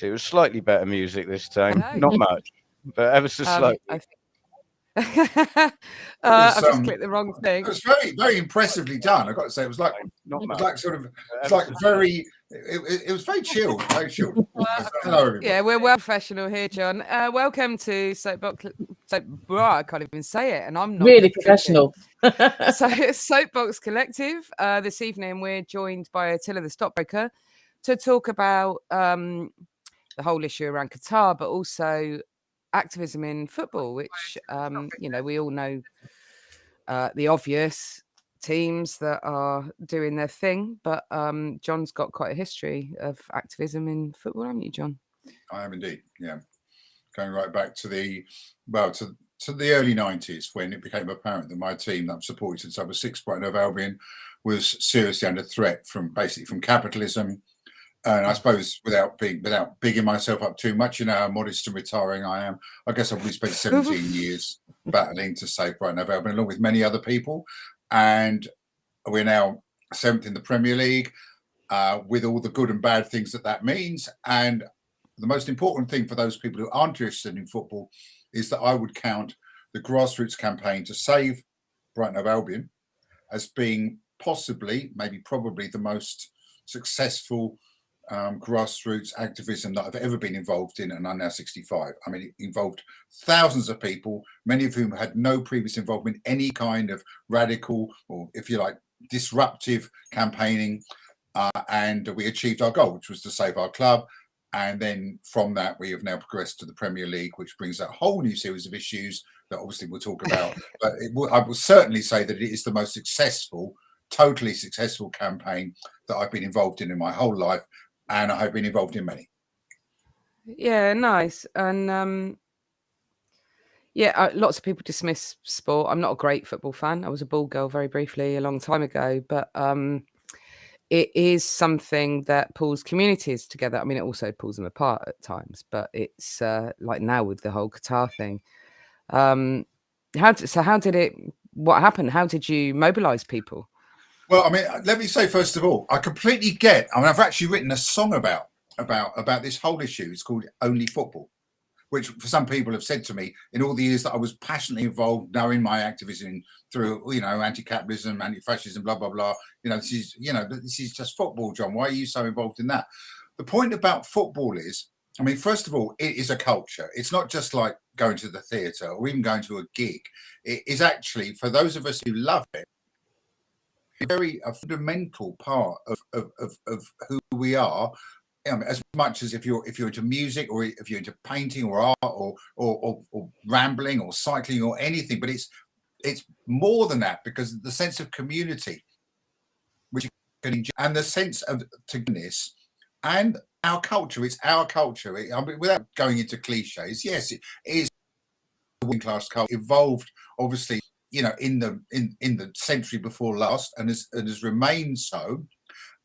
It was slightly better music this time. Hello. Not much, but ever so slightly. I've just clicked the wrong thing. It was very, very impressively done. I've got to say, it was like very. It was very chilled, very chilled. Hello, everybody. Yeah, we're well professional here, John. Welcome to SoapBox. I can't even say it, and I'm not really professional. So SoapBox Collective. This evening, we're joined by Attila the Stockbroker to talk about the whole issue around Qatar, but also activism in football, which we all know the obvious teams that are doing their thing, but John's got quite a history of activism in football, haven't you, John? I am indeed, yeah. Going right back to the early 90s, when it became apparent that my team that I've supported since I was 6, Brighton Hove Albion, was seriously under threat from capitalism. And I suppose without bigging myself up too much, you know how modest and retiring I am, I guess I've really spent 17 years battling to save Brighton Hove Albion, along with many other people. And we're now 7th in the Premier League, with all the good and bad things that means. And the most important thing for those people who aren't interested in football is that I would count the grassroots campaign to save Brighton Hove Albion as being probably the most successful grassroots activism that I've ever been involved in, and I'm now 65. I mean, it involved thousands of people, many of whom had no previous involvement in any kind of radical or, if you like, disruptive campaigning, and we achieved our goal, which was to save our club. And then from that, we have now progressed to the Premier League, which brings a whole new series of issues that obviously we'll talk about. But I will certainly say that it is the most totally successful campaign that I've been involved in my whole life. And I have been involved in many. Yeah, nice. And lots of people dismiss sport. I'm not a great football fan. I was a ball girl very briefly a long time ago, but it is something that pulls communities together. I mean, it also pulls them apart at times, but it's like now with the whole Qatar thing. What happened? How did you mobilize people? Well, I mean, let me say, first of all, I completely get, I've actually written a song about this whole issue. It's called Only Football, which for some people have said to me in all the years that I was passionately involved, knowing my activism through, anti-capitalism, anti-fascism, blah, blah, blah. This is just football, John. Why are you so involved in that? The point about football is, I mean, first of all, it is a culture. It's not just like going to the theatre or even going to a gig. It is actually, for those of us who love it, a fundamental part of who we are, as much as if you're into music or if you're into painting or art or rambling or cycling or anything. But it's more than that, because the sense of community, which you can enjoy, and the sense of togetherness and our culture. It's our culture. I mean, without going into cliches, yes, it is a working class culture, evolved obviously, in the century before last, and has remained so,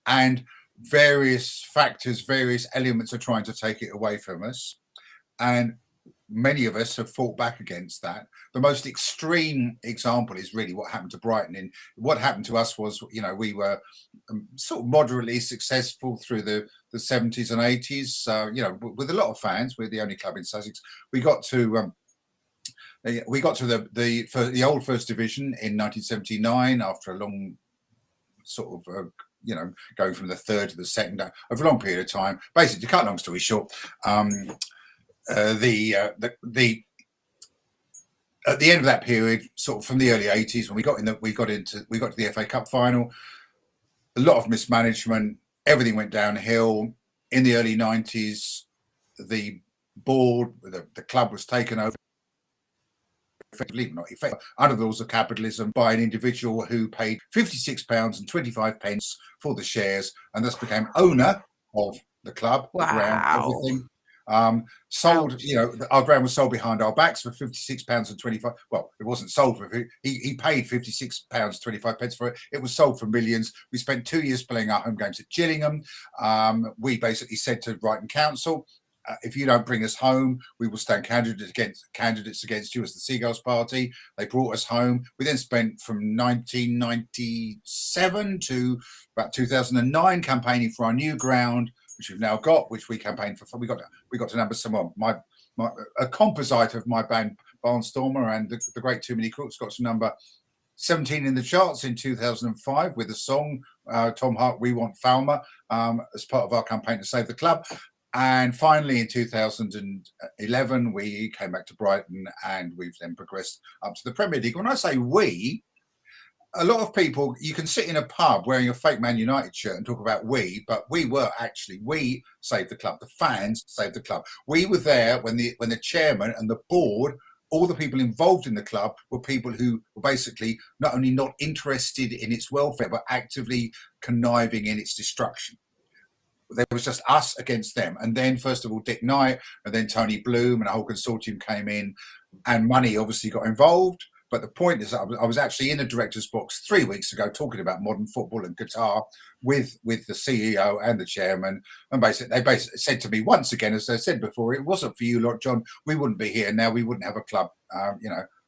and various factors, various elements are trying to take it away from us, and many of us have fought back against that. The most extreme example is really what happened to Brighton. And what happened to us was, we were sort of moderately successful through the 70s and 80s, with a lot of fans. We're the only club in Sussex. We got to the old First Division in 1979 after a long sort of going from the third to the second over a long period of time. Basically, to cut a long story short, at the end of that period, sort of from the early 80s, when we got to the FA Cup final, a lot of mismanagement, everything went downhill. In the early 90s, the board, the club was taken over, under the laws of capitalism, by an individual who paid £56.25 for the shares and thus became owner of the club, the ground, everything. Sold, our ground was sold behind our backs for £56.25. Well, it wasn't sold for he paid £56.25 for it. It was sold for millions. We spent 2 years playing our home games at Gillingham. We basically said to Brighton Council, if you don't bring us home, we will stand candidates against you as the Seagulls Party. They brought us home. We then spent from 1997 to about 2009 campaigning for our new ground, which we've now got, which we campaigned for. We got to number someone. A composite of my band Barnstormer and the great Too Many Crooks got to number 17 in the charts in 2005 with the song Tom Hart, We Want Falmer, as part of our campaign to save the club. And finally, in 2011, we came back to Brighton, and we've then progressed up to the Premier League. When I say we, a lot of people, you can sit in a pub wearing a fake Man United shirt and talk about we, but we saved the club. The fans saved the club. We were there when the chairman and the board, all the people involved in the club, were people who were basically not only not interested in its welfare, but actively conniving in its destruction. There was just us against them. And then, first of all, Dick Knight, and then Tony Bloom, and a whole consortium came in, and money obviously got involved. But the point is, I was actually in the director's box 3 weeks ago talking about modern football and Qatar with the CEO and the chairman. And they basically said to me once again, as I said before, it wasn't for you, Lord John, we wouldn't be here now. We wouldn't have a club,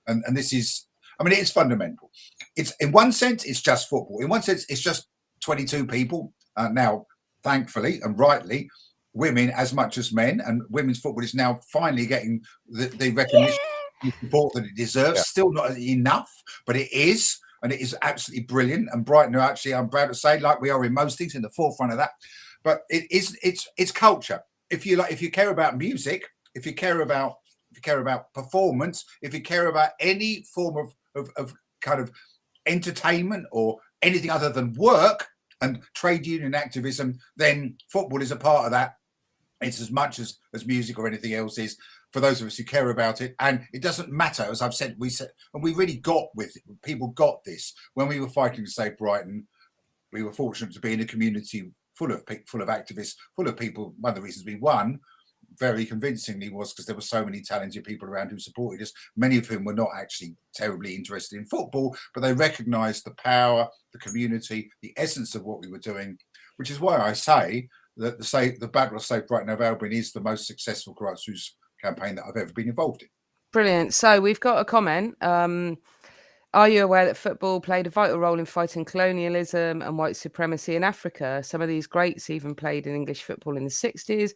And this is, I mean, it's fundamental. It's, in one sense, it's just football. In one sense, it's just 22 people now. Thankfully and rightly, women as much as men, and women's football is now finally getting the recognition and support that it deserves. Yeah. Still not enough, but it is, and it is absolutely brilliant. And Brighton are actually, I'm proud to say, like we are in most things, in the forefront of that. But it's culture. If you care about music, if you care about performance, if you care about any form of kind of entertainment or anything other than work and trade union activism, then football is a part of that. It's as much as music or anything else is, for those of us who care about it. And it doesn't matter, as I've said, and we really people got this when we were fighting to save Brighton. We were fortunate to be in a community full of activists, full of people. One of the reasons we won very convincingly was because there were so many talented people around who supported us, many of whom were not actually terribly interested in football, but they recognised the power, the community, the essence of what we were doing, which is why I say that the Battle of Save Brighton of Albion is the most successful grassroots campaign that I've ever been involved in. Brilliant. So we've got a comment. Are you aware that football played a vital role in fighting colonialism and white supremacy in Africa? Some of these greats even played in English football in the 60s.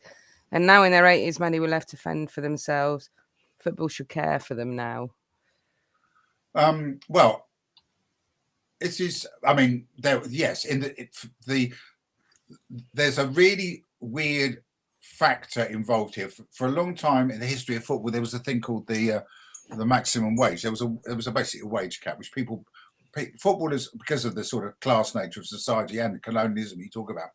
And now in their 80s, many were left to fend for themselves. Football should care for them now. Well, it is. I mean, yes. There's a really weird factor involved here. For a long time in the history of football, there was a thing called the maximum wage. There was basically a wage cap, which footballers, because of the sort of class nature of society and the colonialism you talk about,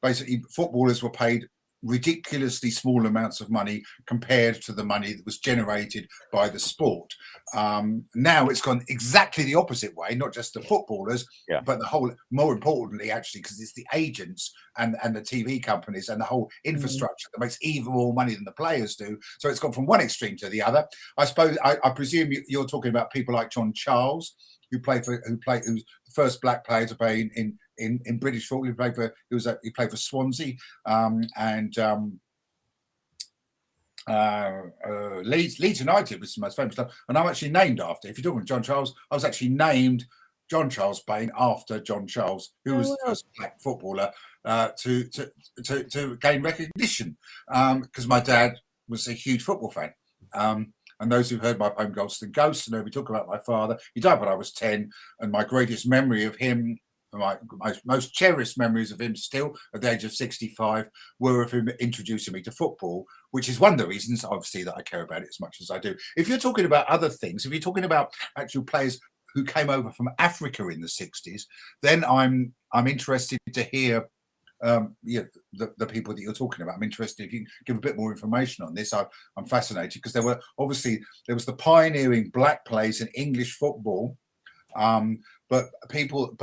basically footballers were paid ridiculously small amounts of money compared to the money that was generated by the sport. Now it's gone exactly the opposite way, not just the footballers, but the whole, more importantly, actually, because it's the agents and the TV companies and the whole infrastructure that makes even more money than the players do. So it's gone from one extreme to the other. I suppose, I presume you're talking about people like John Charles, who's the first black player to play in British football. He played for Swansea and Leeds United was the most famous club, and I'm actually named after. If you're talking John Charles, I was actually named John Charles Bain after John Charles, who was the first black footballer to gain recognition, because my dad was a huge football fan. And those who've heard my poem Ghosts and Ghosts know we talk about my father. He died when I was 10, and my greatest memory of him, my most cherished memories of him still at the age of 65, were of him introducing me to football, which is one of the reasons, obviously, that I care about it as much as I do. If you're talking about other things, if you're talking about actual players who came over from Africa in the 60s, then I'm interested to hear the people that you're talking about. I'm interested if you can give a bit more information on this. I'm fascinated because there was the pioneering black players in English football, but people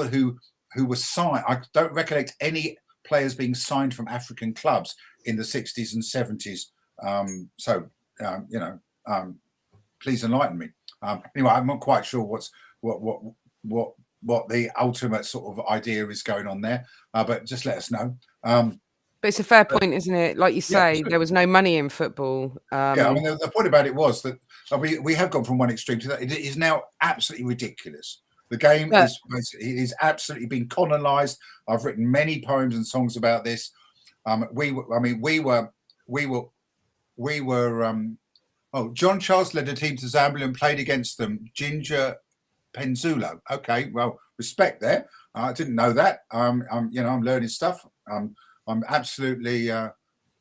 who were signed. I don't recollect any players being signed from African clubs in the 60s and 70s. Please enlighten me. Anyway, I'm not quite sure what the ultimate sort of idea is going on there, but just let us know. But it's a fair point, isn't it? Like you say, there was no money in football. I mean, the point about it was that we have gone from one extreme to that. It is now absolutely ridiculous The game is absolutely been colonized. I've written many poems and songs about this. John Charles led a team to Zambia and played against them. Ginger Penzulo. Okay, well, respect there. I didn't know that. I'm learning stuff. I'm absolutely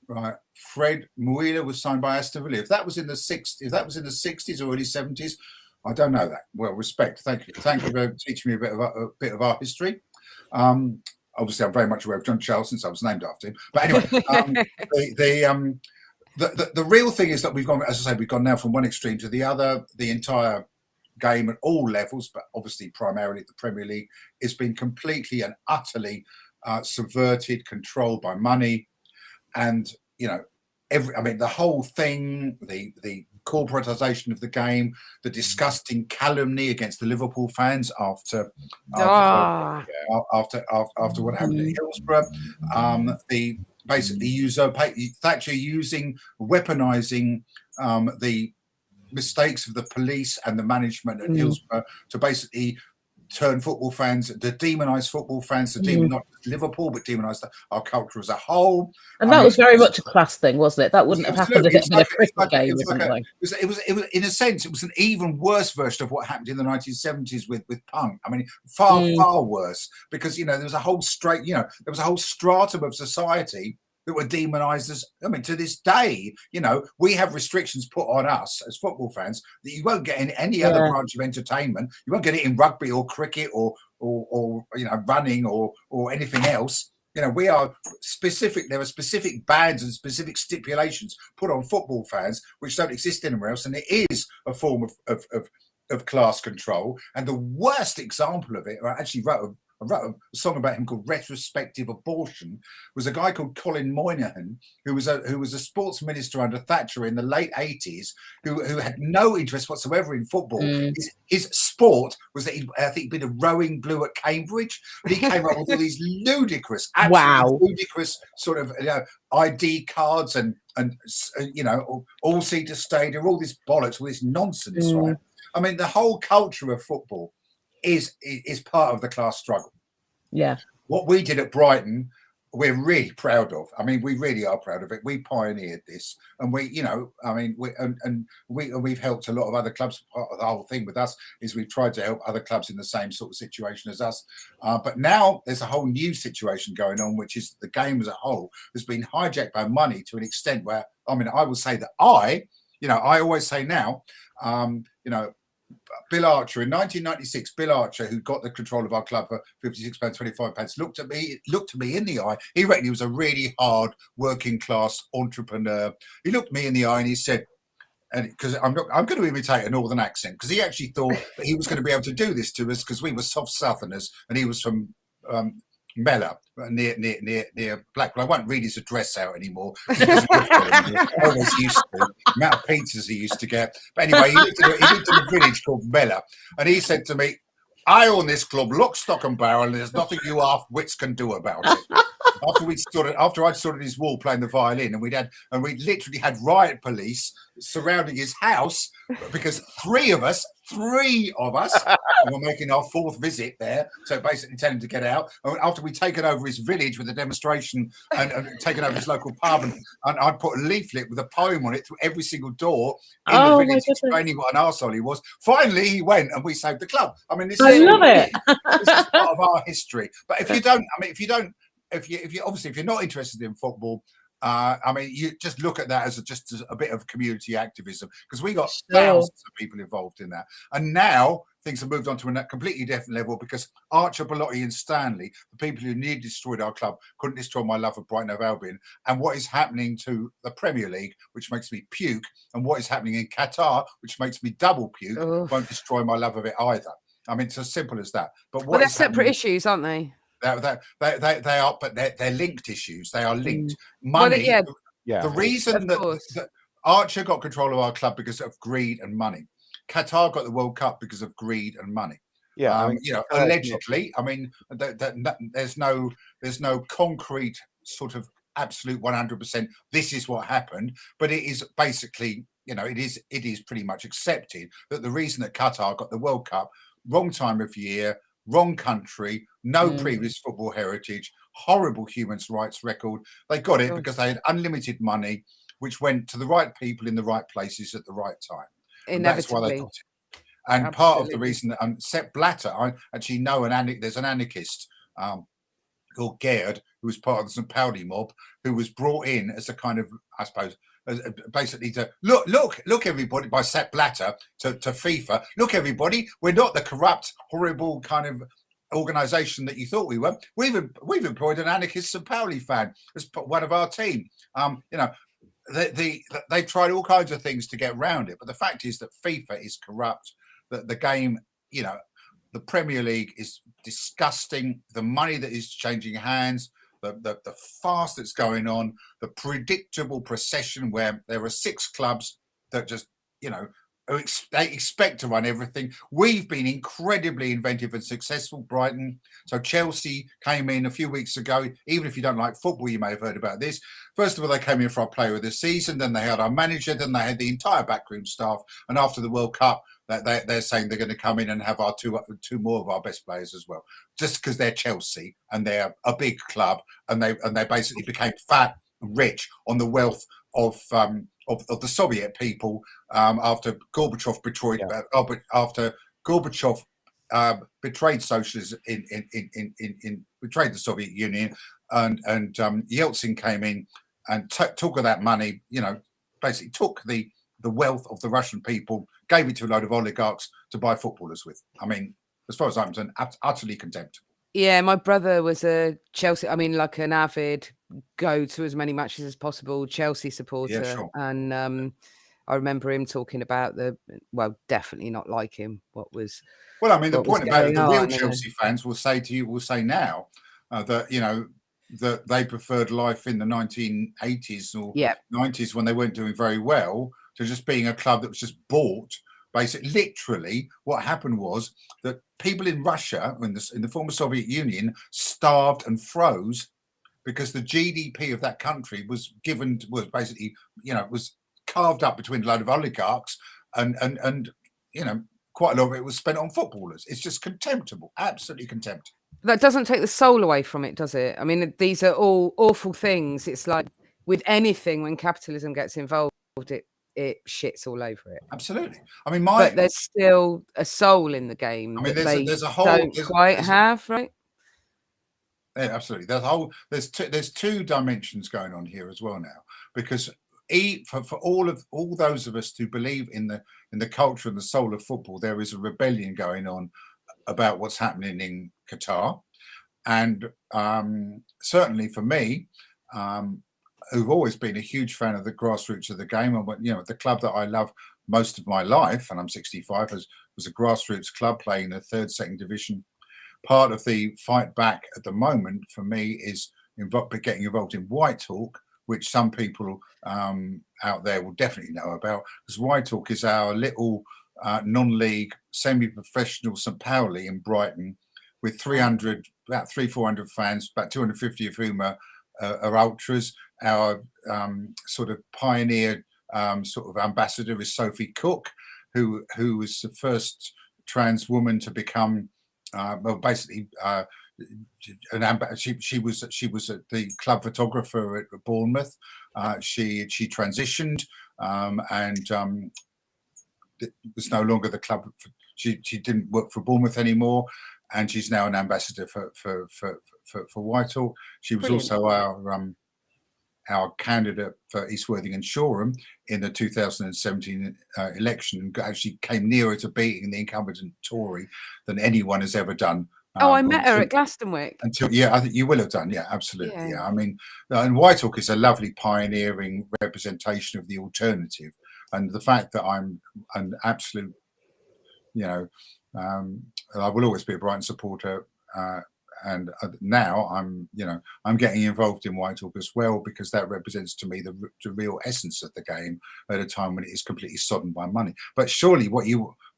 right. Fred Muila was signed by Aston Villa. If that was in the 60s or early 70s, I don't know that. Well, respect. Thank you for teaching me a bit of art history. Obviously, I'm very much aware of John Charles since I was named after him. But anyway, the real thing is that we've gone, as I say, we've gone now from one extreme to the other. The entire game at all levels, but obviously primarily the Premier League, has been completely and utterly subverted, controlled by money, and the whole thing, the corporatization of the game, the disgusting calumny against the Liverpool fans after what happened in Hillsborough, the basically Thatcher weaponizing the mistakes of the police and the management at Hillsborough to basically turn football fans, to demonize football fans, to demonize not Liverpool, but demonize our culture as a whole. And that was very much a class thing, wasn't it? That wouldn't have happened if it had been a cricket game or something. It was, in a sense, it was an even worse version of what happened in the 1970s with punk. I mean, far worse, because there was a whole stratum of society that were demonized as, to this day, we have restrictions put on us as football fans that you won't get in any other branch of entertainment. You won't get it in rugby or cricket or running or anything else. We are specific. There are specific bans and specific stipulations put on football fans which don't exist anywhere else, and it is a form of class control. And the worst example of it, I actually wrote a song about him called Retrospective Abortion, was a guy called Colin Moynihan, who was a sports minister under Thatcher in the late 80s, who had no interest whatsoever in football. His sport was that he'd been a rowing blue at Cambridge, but he came up with all these ludicrous, ludicrous sort of ID cards and all-seater stadium, all this bollocks, all this nonsense, right? I mean, the whole culture of football is part of the class struggle. Yeah. What we did at Brighton, we're really proud of. I mean, we really are proud of it. We pioneered this, and we've helped a lot of other clubs. Part of the whole thing with us is we've tried to help other clubs in the same sort of situation as us. But now there's a whole new situation going on, which is the game as a whole has been hijacked by money to an extent where, I will say that I always say now, Bill Archer in 1996, Bill Archer, who got the control of our club for £56, £25, looked at me in the eye. He reckoned he was a really hard working class entrepreneur. He looked me in the eye and he said, and because I'm going to imitate a northern accent, because he actually thought that he was going to be able to do this to us because we were soft Southerners and he was from Mella, near Blackpool. I won't read his address out anymore. I always used to. The amount of pizzas he used to get. But anyway, he lived in a village called Mella, and he said to me, "I own this club, lock, stock, and barrel, and there's nothing you half-wits can do about it." After I'd stood at his wall playing the violin, and we literally had riot police surrounding his house because three of us were making our fourth visit there, so basically telling him to get out. And after we'd taken over his village with a demonstration and taken over his local pub, and I'd put a leaflet with a poem on it through every single door in the village explaining what an arsehole he was. Finally he went and we saved the club. I mean, this is part of our history. But if you're not interested in football, you just look at that as just a bit of community activism, because we got thousands of people involved in that. And now things have moved on to a completely different level, because Archer, Belotti and Stanley, the people who nearly destroyed our club, couldn't destroy my love of Brighton Hove Albion. And what is happening to the Premier League, which makes me puke, and what is happening in Qatar, which makes me double puke, won't destroy my love of it either. I mean, it's as simple as that. But they're separate issues, aren't they? They are, but they're linked issues. They are linked. Money. The reason that Archer got control of our club because of greed and money. Qatar got the World Cup because of greed and money. Allegedly. I mean, there's no concrete sort of absolute 100%. This is what happened, but it is basically, it is pretty much accepted that the reason that Qatar got the World Cup wrong time of year, wrong country, no previous football heritage, horrible human rights record. They got it because they had unlimited money, which went to the right people in the right places at the right time. And that's why they got it. And part of the reason that Sepp Blatter, I actually know there's an anarchist called Gerd, who was part of the St. Pauli mob, who was brought in as a kind of, I suppose, basically to look everybody, by Sepp Blatter to FIFA. Look everybody, we're not the corrupt, horrible kind of organisation that you thought we were. We've employed an anarchist St. Pauli fan as one of our team. They've tried all kinds of things to get around it, but the fact is that FIFA is corrupt. That the game, the Premier League is disgusting. The money that is changing hands, the fast that's going on, the predictable procession where there are 6 clubs that just, they expect to run everything. We've been incredibly inventive and successful, Brighton. So Chelsea came in a few weeks ago. Even if you don't like football, you may have heard about this. First of all, they came in for our player of the season. Then they had our manager. Then they had the entire backroom staff. And after the World Cup, they're saying they're going to come in and have our two more of our best players as well, just because they're Chelsea and they're a big club, and they basically became fat and rich on the wealth of the Soviet people after Gorbachev betrayed socialism betrayed the Soviet Union, and Yeltsin came in and took all that money, basically took the wealth of the Russian people, gave it to a load of oligarchs to buy footballers with. I mean, as far as I'm concerned, utterly contemptible. Yeah, my brother was a Chelsea, like an avid go to as many matches as possible Chelsea supporter. Yeah, sure. And I remember him talking about definitely not like him. The point about it, the real Chelsea fans will say now that, that they preferred life in the 1980s or 90s when they weren't doing very well to just being a club that was just bought. Basically, literally, what happened was that people in Russia, in the former Soviet Union, starved and froze because the GDP of that country was basically, was carved up between a load of oligarchs, and quite a lot of it was spent on footballers. It's just contemptible, absolutely contemptible. That doesn't take the soul away from it, does it? I mean, these are all awful things. It's like with anything, when capitalism gets involved, it shits all over it. Absolutely. I mean, but there's still a soul in the game. I mean, there's a whole. Don't quite have, right? Yeah, absolutely. There's 2 dimensions going on here as well now, because for all those of us who believe in the culture and the soul of football, there is a rebellion going on about what's happening in Qatar, and certainly for me, who've always been a huge fan of the grassroots of the game, and the club that I love most of my life, and I'm 65, was a grassroots club playing in the 3rd, 2nd division. Part of the fight back at the moment for me is getting involved in White Hawk, which some people out there will definitely know about, because White Hawk is our little non-league semi-professional St. Pauli in Brighton, with 400 fans, about 250 of whom are ultras. Our sort of pioneer sort of ambassador is Sophie Cook, who was the first trans woman to become basically she was the club photographer at Bournemouth. She transitioned and was no longer the club. She didn't work for Bournemouth anymore, and she's now an ambassador for Whitehall. She was also our candidate for East Worthing and Shoreham in the 2017 election, and actually came nearer to beating the incumbent Tory than anyone has ever done. I met her at Glastonwick. I think you will have done. Yeah, absolutely. Yeah, I mean, and Whitehawk is a lovely pioneering representation of the alternative, and the fact that I'm an absolute, I will always be a Brighton supporter. And now I'm getting involved in Whitehawk as well, because that represents to me the real essence of the game at a time when it is completely sodden by money. But surely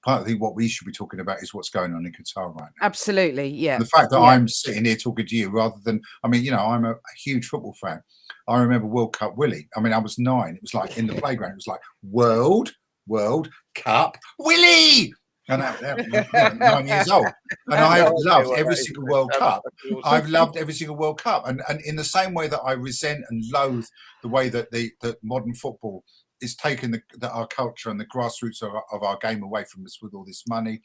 partly what we should be talking about is what's going on in Qatar right now. Absolutely, yeah. The fact that I'm sitting here talking to you rather than, I'm a huge football fan. I remember World Cup Willie. I mean, I was 9. It was like in the playground. It was like World Cup Willie. And I'm 9 years old, and I have loved every single World Cup. I've loved every single World Cup, and in the same way that I resent and loathe the way that that modern football is taking our culture and the grassroots of our game away from us with all this money.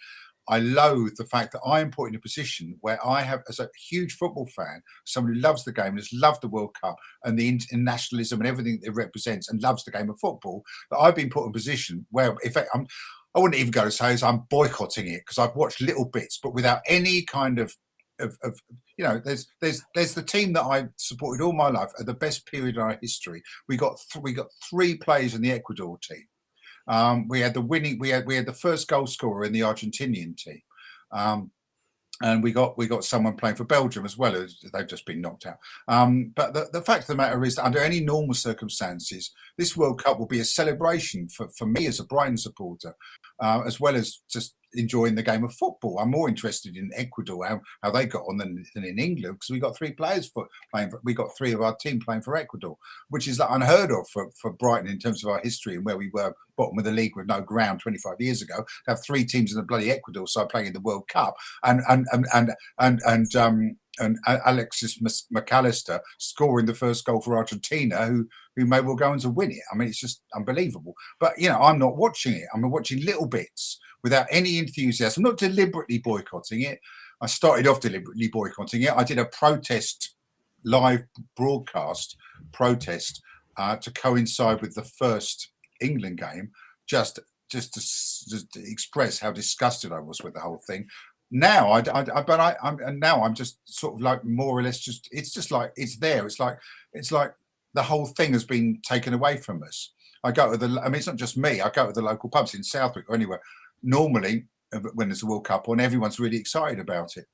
I loathe the fact that I am put in a position where I have, as a huge football fan, someone who loves the game and has loved the World Cup and the internationalism and everything it represents and loves the game of football, that I've been put in a position where, in fact, I wouldn't even go to say I'm boycotting it, because I've watched little bits, but without any kind of there's the team that I supported all my life at the best period in our history. We got three players in the Ecuador team. We had the first goal scorer in the Argentinian team. And we got someone playing for Belgium as well, as they've just been knocked out. But the fact of the matter is that under any normal circumstances, this World Cup will be a celebration for me as a Brighton supporter, as well as just enjoying the game of football. I'm more interested in Ecuador, how they got on than in England, because we got three players we got three of our team playing for Ecuador, which is like unheard of for Brighton in terms of our history and where we were bottom of the league with no ground 25 years ago. To have three teams in the bloody Ecuador side playing in the World Cup, and Alexis McAllister scoring the first goal for Argentina, who may well go on to win it. I mean, it's just unbelievable. But I'm not watching it. I'm watching little bits without any enthusiasm. I'm not deliberately boycotting it. I started off deliberately boycotting it. I did a live broadcast protest to coincide with the first England game, just to express how disgusted I was with the whole thing. Now I'm just sort of like more or less it's just like it's there. It's like the whole thing has been taken away from us. It's not just me. I go to the local pubs in Southwick or anywhere. Normally, when there's a World Cup on, everyone's really excited about it.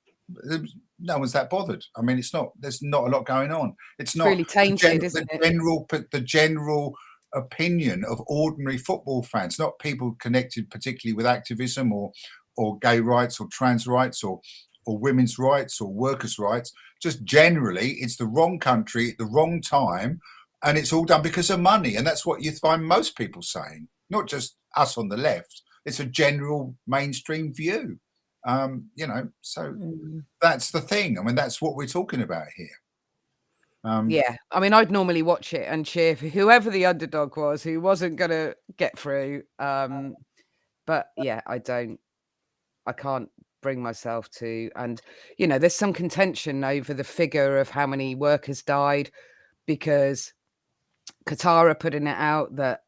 No one's that bothered. I mean, there's not a lot going on. It's not really tainted, isn't it? The general opinion of ordinary football fans, not people connected particularly with activism or gay rights or trans rights or women's rights or workers' rights. Just generally, it's the wrong country at the wrong time, and it's all done because of money. And that's what you find most people saying, not just us on the left. It's a general mainstream view, so that's the thing. I mean, that's what we're talking about here. Yeah, I mean, I'd normally watch it and cheer for whoever the underdog was who wasn't going to get through. But yeah, I can't bring myself to. And, there's some contention over the figure of how many workers died, because Qatar are putting it out that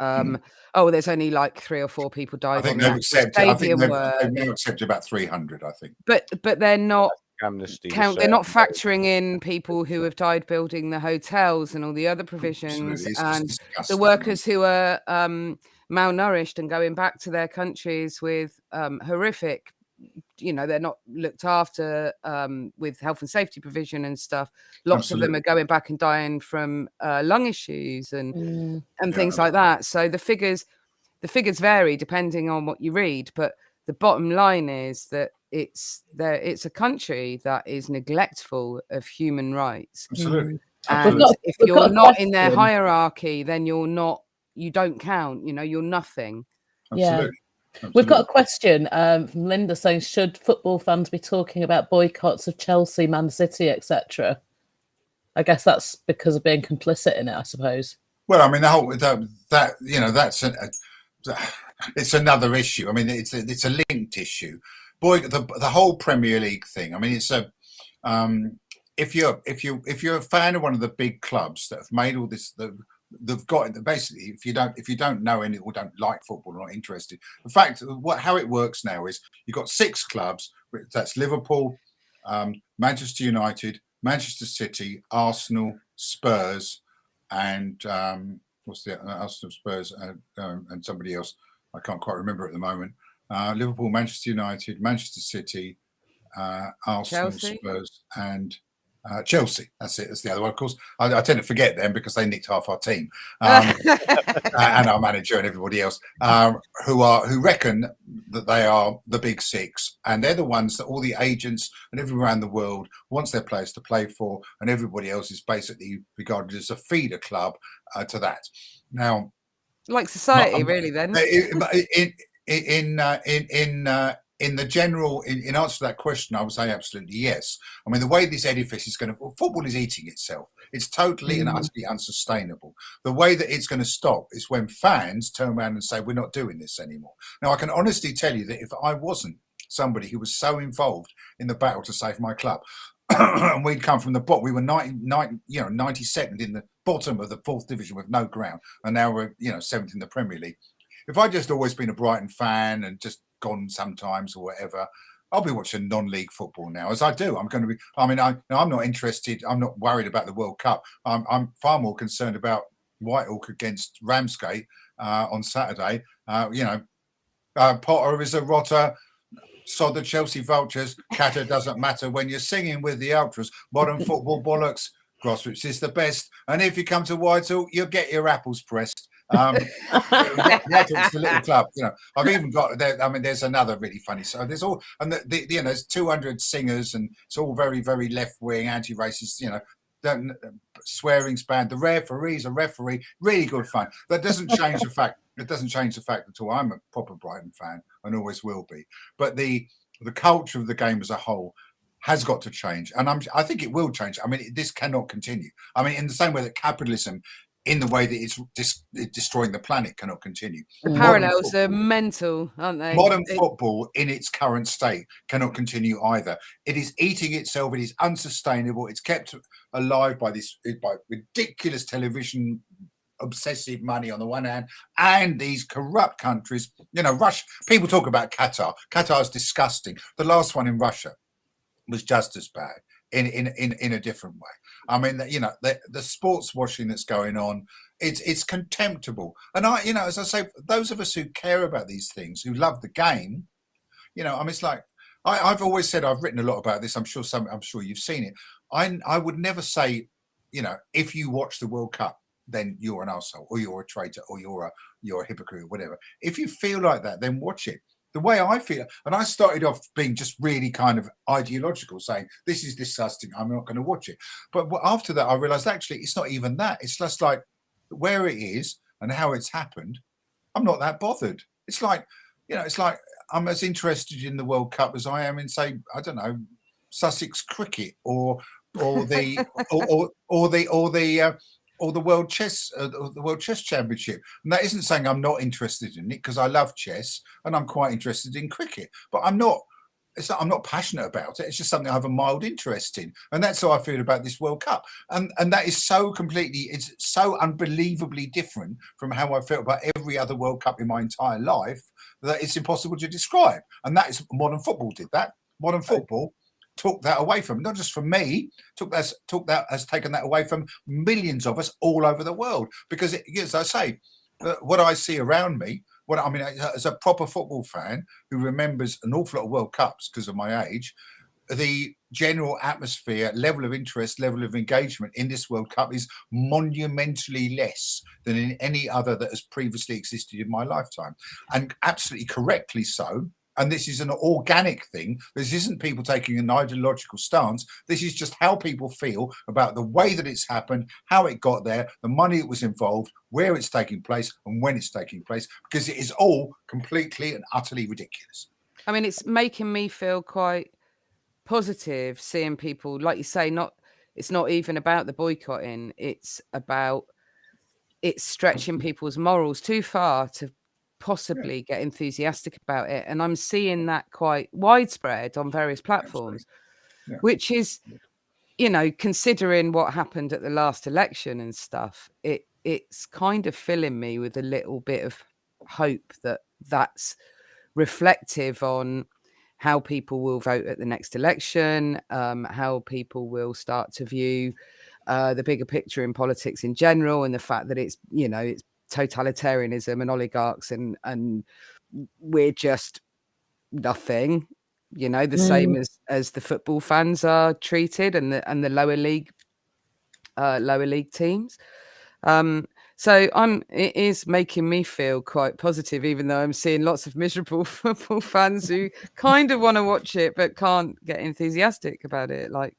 there's only like 3 or 4 people died. I think they've accepted about 300. I think, but they're not amnesty. They're not factoring in people who have died building the hotels and all the other provisions, and the workers who are malnourished and going back to their countries with horrific. They're not looked after with health and safety provision and stuff. Lots of them are going back and dying from lung issues and things like that. So the figures vary depending on what you read. But the bottom line is that it's a country that is neglectful of human rights. Absolutely. And if you're not in their hierarchy, then you don't count. You're nothing. Absolutely. Yeah. We've got a question from Linda saying, should football fans be talking about boycotts of Chelsea, Man City, etc.? I guess that's because of being complicit in it, I suppose. Well, I mean, the whole it's another issue. I mean, it's a linked issue. The whole Premier League thing. I mean, it's if you're a fan of one of the big clubs that have made all this. They've got basically. If you don't know any or don't like football, or not interested. In fact, how it works now is you've got 6 clubs. That's Liverpool, Manchester United, Manchester City, Arsenal, Spurs, and what's the Arsenal, Spurs, and somebody else. I can't quite remember at the moment. Liverpool, Manchester United, Manchester City, Arsenal, Chelsea. Spurs, and Chelsea. That's it. That's the other one. Of course, I tend to forget them because they nicked half our team and our manager and everybody else, who reckon that they are the big 6, and they're the ones that all the agents and everyone around the world wants their players to play for, and everybody else is basically regarded as a feeder club to that. Now, like society, really. Then in the general, in answer to that question, I would say absolutely yes. I mean, the way this edifice is going to, football is eating itself. It's totally and utterly unsustainable. The way that it's going to stop is when fans turn around and say, we're not doing this anymore. Now, I can honestly tell you that if I wasn't somebody who was so involved in the battle to save my club, and we'd come from the bottom, we were 92nd in the bottom of the 4th division with no ground, and now we're 7th in the Premier League. If I'd just always been a Brighton fan and just gone sometimes or whatever, I'll be watching non-league football now, as I do. I'm going to be. I mean, I'm not interested. I'm not worried about the World Cup. I'm far more concerned about Whitehawk against Ramsgate on Saturday. Potter is a rotter. Sod the Chelsea Vultures. Qatar doesn't matter when you're singing with the ultras. Modern football bollocks. Grassroots is the best. And if you come to Whitehall, you'll get your apples pressed. Whitehall's the little club. I've even got there. I mean, there's another really funny. So there's all, and there's 200 singers, and it's all very, very left wing, anti-racist. Swearing's banned. The referee's a referee. Really good fun. That doesn't change the fact. It doesn't change the fact at all. I'm a proper Brighton fan and always will be. But the culture of the game as a whole has got to change, and I think it will change. I mean, this cannot continue. I mean, in the same way that capitalism, in the way that it's destroying the planet, cannot continue. The parallels are mental, aren't they? Modern football in its current state cannot continue either. It is eating itself. It is unsustainable. It's kept alive by ridiculous television obsessive money on the one hand, and these corrupt countries. Russia. People talk about Qatar. Qatar is disgusting. The last one in Russia was just as bad in a different way. I mean, the sports washing that's going on, it's contemptible. And as I say, those of us who care about these things, who love the game, I mean, it's like I've always said. I've written a lot about this. I'm sure you've seen it. I would never say, if you watch the World Cup, then you're an arsehole, or you're a traitor, or you're a hypocrite, or whatever. If you feel like that, then watch it. The way I feel, and I started off being just really kind of ideological, saying this is disgusting, I'm not going to watch it. But after that, I realised actually it's not even that. It's just like where it is and how it's happened. I'm not that bothered. It's like, it's like I'm as interested in the World Cup as I am in, say, I don't know, Sussex cricket or the World Chess Championship. And that isn't saying I'm not interested in it, because I love chess and I'm quite interested in cricket. But I'm not passionate about it. It's just something I have a mild interest in. And that's how I feel about this World Cup. And that is it's so unbelievably different from how I felt about every other World Cup in my entire life that it's impossible to describe. And that is modern football did that. Modern football took that away from, not just from me, has taken that away from millions of us all over the world. Because as I say, what I see around me, as a proper football fan who remembers an awful lot of World Cups because of my age, the general atmosphere, level of interest, level of engagement in this World Cup is monumentally less than in any other that has previously existed in my lifetime. And absolutely correctly so. And this is an organic thing. This isn't people taking an ideological stance. This is just how people feel about the way that it's happened, how it got there, the money that was involved, where it's taking place, and when it's taking place, because it is all completely and utterly ridiculous. I mean, it's making me feel quite positive seeing people, like you say, it's not even about the boycotting. It's stretching people's morals too far to possibly get enthusiastic about it, and I'm seeing that quite widespread on various platforms, which is, considering what happened at the last election and stuff, it's kind of filling me with a little bit of hope that that's reflective on how people will vote at the next election, how people will start to view the bigger picture in politics in general, and the fact that it's totalitarianism and oligarchs and we're just nothing, same as the football fans are treated and the lower league teams. So it is making me feel quite positive, even though I'm seeing lots of miserable football fans who kind of want to watch it but can't get enthusiastic about it like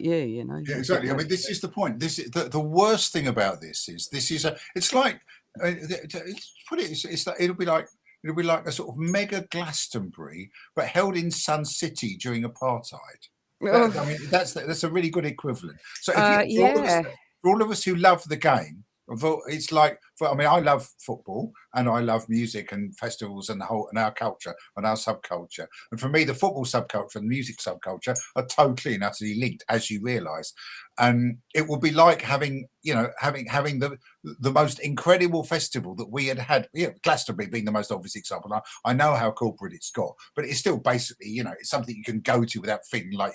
you. Yeah, exactly. I mean, this is the point. This is the worst thing about this is it's like it'll be like, It'll be like a sort of mega Glastonbury, but held in Sun City during apartheid. I mean, that's a really good equivalent. So for all of us who love the game, it's like, I mean, I love football and I love music and festivals and our culture and our subculture. And for me, the football subculture and the music subculture are totally and utterly linked, as you realise. And it will be like having the most incredible festival that we had. Glastonbury being the most obvious example. I know how corporate it's got, but it's still basically, it's something you can go to without feeling like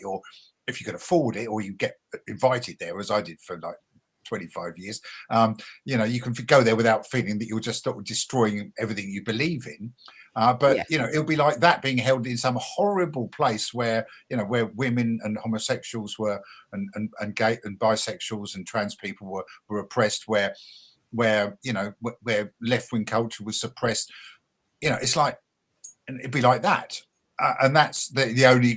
if you can afford it or you get invited there, as I did for like 25 years, you can go there without feeling that you're just sort of destroying everything you believe in. But it'll be like that being held in some horrible place where women and homosexuals were and gay and bisexuals and trans people were oppressed, where left-wing culture was suppressed. It's like, and it'd be like that. And that's the only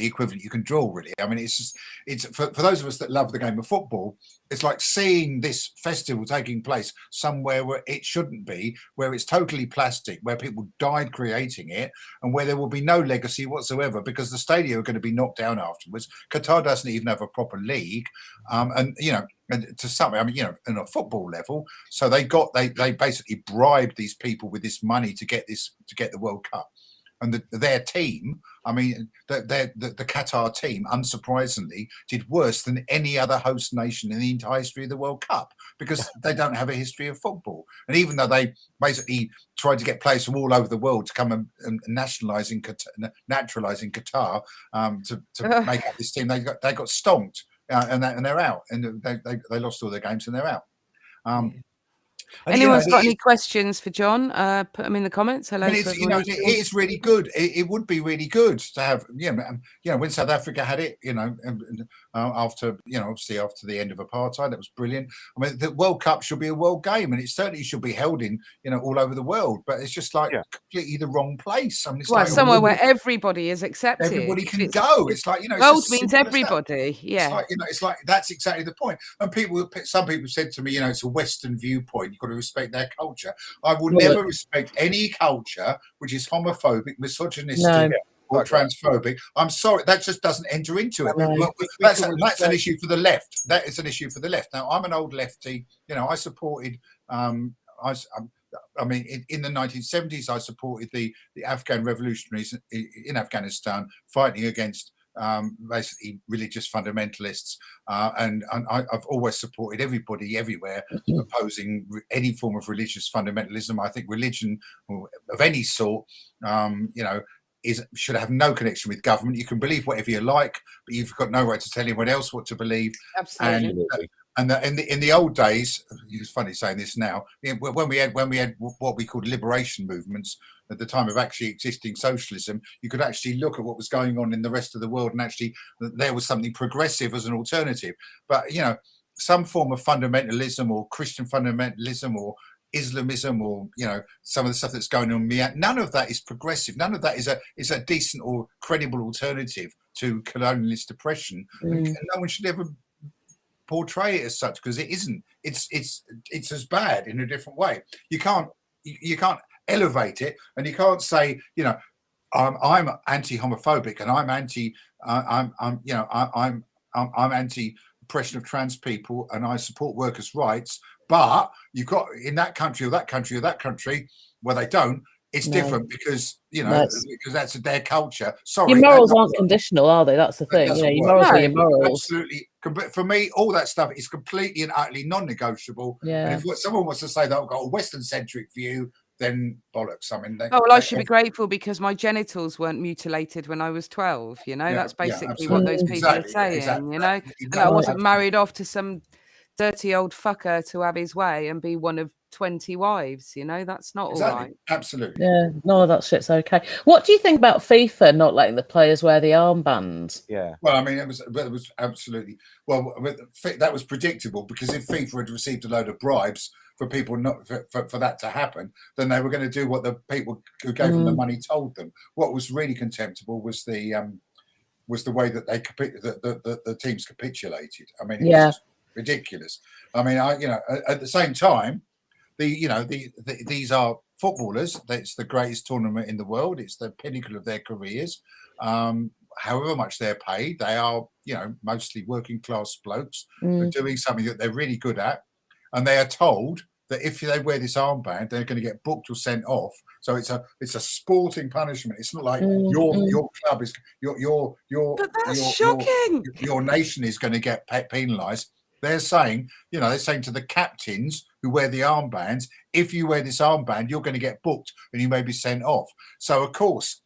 equivalent you can draw, really. I mean, it's for those of us that love the game of football, it's like seeing this festival taking place somewhere where it shouldn't be, where it's totally plastic, where people died creating it, and where there will be no legacy whatsoever because the stadia are going to be knocked down afterwards. Qatar doesn't even have a proper league, and to some, I mean, on a football level, so they basically bribed these people with this money to get the World Cup. And their team, I mean, the Qatar team, unsurprisingly, did worse than any other host nation in the entire history of the World Cup because they don't have a history of football. And even though they basically tried to get players from all over the world to come and naturalising Qatar to make up this team, they got stonked and they're out, and they lost all their games and they're out. Anyone's got any questions for John? Put them in the comments. Hello. It is really good. It would be really good to have, when South Africa had it, after, obviously after the end of apartheid, that was brilliant. I mean, the World Cup should be a world game, and it certainly should be held in, all over the world. But it's just like completely the wrong place. I mean, it's like somewhere where everybody is accepted. Everybody can go. It's like world means everybody. Yeah. It's like that's exactly the point. And some people said to me, it's a Western viewpoint. You've got to respect their culture. I will never respect any culture which is homophobic, misogynistic, or transphobic. I'm sorry, that just doesn't enter into it. That's an issue for the left. That is an issue for the left. Now, I'm an old lefty. I supported. I mean, in the 1970s, I supported the Afghan revolutionaries in Afghanistan fighting against basically religious fundamentalists, and I've always supported everybody everywhere opposing any form of religious fundamentalism. I think religion of any sort, should have no connection with government. You can believe whatever you like, but you've got no right to tell anyone else what to believe. Absolutely. And in the old days, it's funny saying this now, when we had what we called liberation movements at the time of actually existing socialism, you could actually look at what was going on in the rest of the world, and actually there was something progressive as an alternative. But some form of fundamentalism or Christian fundamentalism or Islamism or some of the stuff that's going on, none of that is progressive. None of that is a decent or credible alternative to colonialist oppression. And no one should ever portray it as such, because it isn't. It's as bad in a different way. You can't elevate it, and you can't say I'm anti-homophobic and I'm anti oppression of trans people and I support workers' rights. But you've got in that country or that country or that country where they don't. It's different because because that's their culture. Sorry, your morals aren't conditional, are they? That's the thing. Your morals are your morals. Absolutely. For me, all that stuff is completely and utterly non-negotiable. Yeah. And if someone wants to say that I've got a Western-centric view, then bollocks. I mean, I should be grateful because my genitals weren't mutilated when I was 12. That's basically what those people are saying. And I wasn't married off to some dirty old fucker to have his way and be one of 20 wives. That's not all right. Absolutely. Yeah, no, that shit's okay. What do you think about FIFA not letting the players wear the armbands? Yeah. Well, I mean, it was absolutely that was predictable, because if FIFA had received a load of bribes for people not for that to happen, then they were going to do what the people who gave them the money told them. What was really contemptible was the way that the teams capitulated. I mean, it was just ridiculous. I mean, at the same time, these are footballers, it's the greatest tournament in the world. It's the pinnacle of their careers. However much they're paid, they are, mostly working class blokes who are doing something that they're really good at. And they are told that if they wear this armband, they're going to get booked or sent off. So it's a sporting punishment. It's not like your club is But that's shocking. Your nation is going to get penalised. They're saying, to the captains who wear the armbands, if you wear this armband, you're going to get booked and you may be sent off. So of course.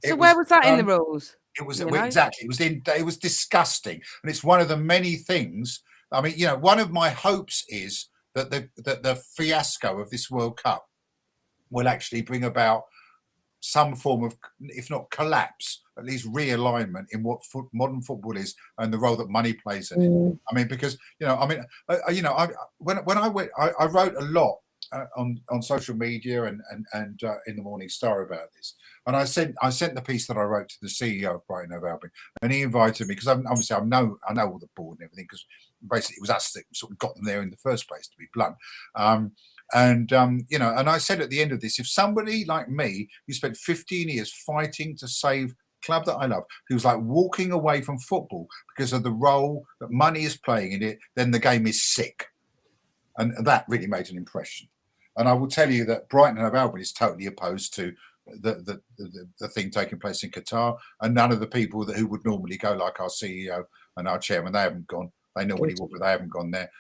So where was that in the rules? It was exactly. It was disgusting, and it's one of the many things. I mean, one of my hopes is that the fiasco of this World Cup will actually bring about some form of, if not collapse, at least realignment in what modern football is and the role that money plays in it. I mean, because when I went, I wrote a lot on social media and in the Morning Star about this, and I sent the piece that I wrote to the CEO of Brighton Hove Albion, and he invited me because obviously I know all the board and everything, because basically it was us that sort of got them there in the first place, to be blunt. And I said at the end of this, if somebody like me, who spent 15 years fighting to save club that I love, who's like walking away from football because of the role that money is playing in it, then the game is sick. And that really made an impression. And I will tell you that Brighton Hove Albion is totally opposed to the thing taking place in Qatar, and none of the people who would normally go, like our CEO and our chairman, they haven't gone. They normally would, but they haven't gone there.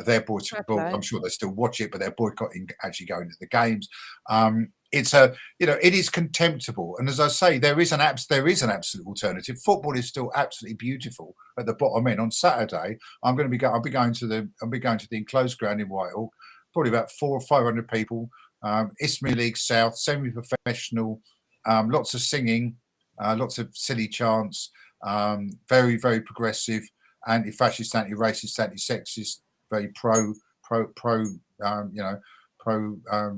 They're boycotting. I'm sure they still watch it, but they're boycotting actually going to the games. It is contemptible. And as I say, there is an absolute alternative. Football is still absolutely beautiful at the bottom end. On Saturday, I'll be going to the enclosed ground in Whitehall. Probably about 400 or 500 people. Isthmian League South, semi-professional, lots of singing, lots of silly chants, very, very progressive, anti-fascist, anti-racist, anti-sexist, very pro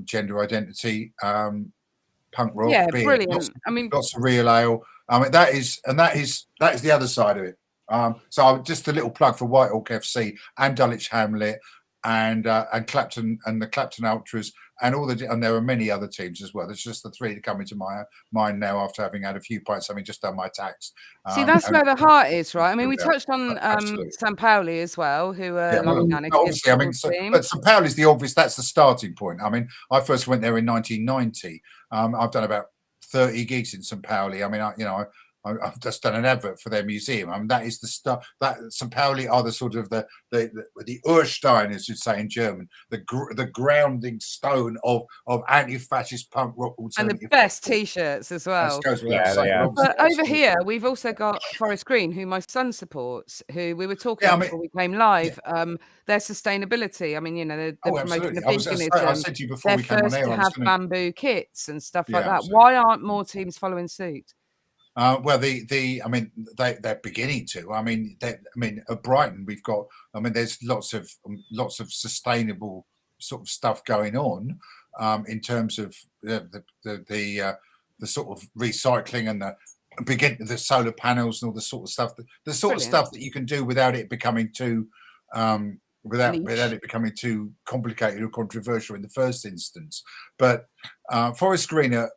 gender identity, punk rock, yeah, beer, brilliant. lots of real ale. I mean, that is the other side of it. So just a little plug for Whitehall FC and Dulwich Hamlet and Clapton and the Clapton Ultras and there are many other teams as well. There's just the three that come into my mind now after having had a few pints, having just done my tax. See, that's where the heart is, right? I mean, we touched on St. Pauli as well, who are obviously, but St. Pauli's the obvious. That's the starting point. I mean, I first went there in 1990. I've done about 30 gigs in St. Pauli. I mean, I've just done an advert for their museum. I mean, that is the stuff that St. Pauli are the sort of the Urstein, as you'd say in German, the grounding stone of anti-fascist punk rock, and the best T-shirts as well. But over here, we've also got Forest Green, who my son supports, who we were talking before we came live. Their sustainability. I mean, they're promoting the veganism. I said to you before we came on air, to have bamboo kits and stuff like that. Absolutely. Why aren't more teams following suit? Well, they're beginning to. At Brighton, we've got. There's lots of sustainable sort of stuff going on in terms of the sort of recycling and the solar panels and all the sort of stuff. The sort of stuff that you can do without it becoming too without it becoming too complicated or controversial in the first instance. But Forest Green are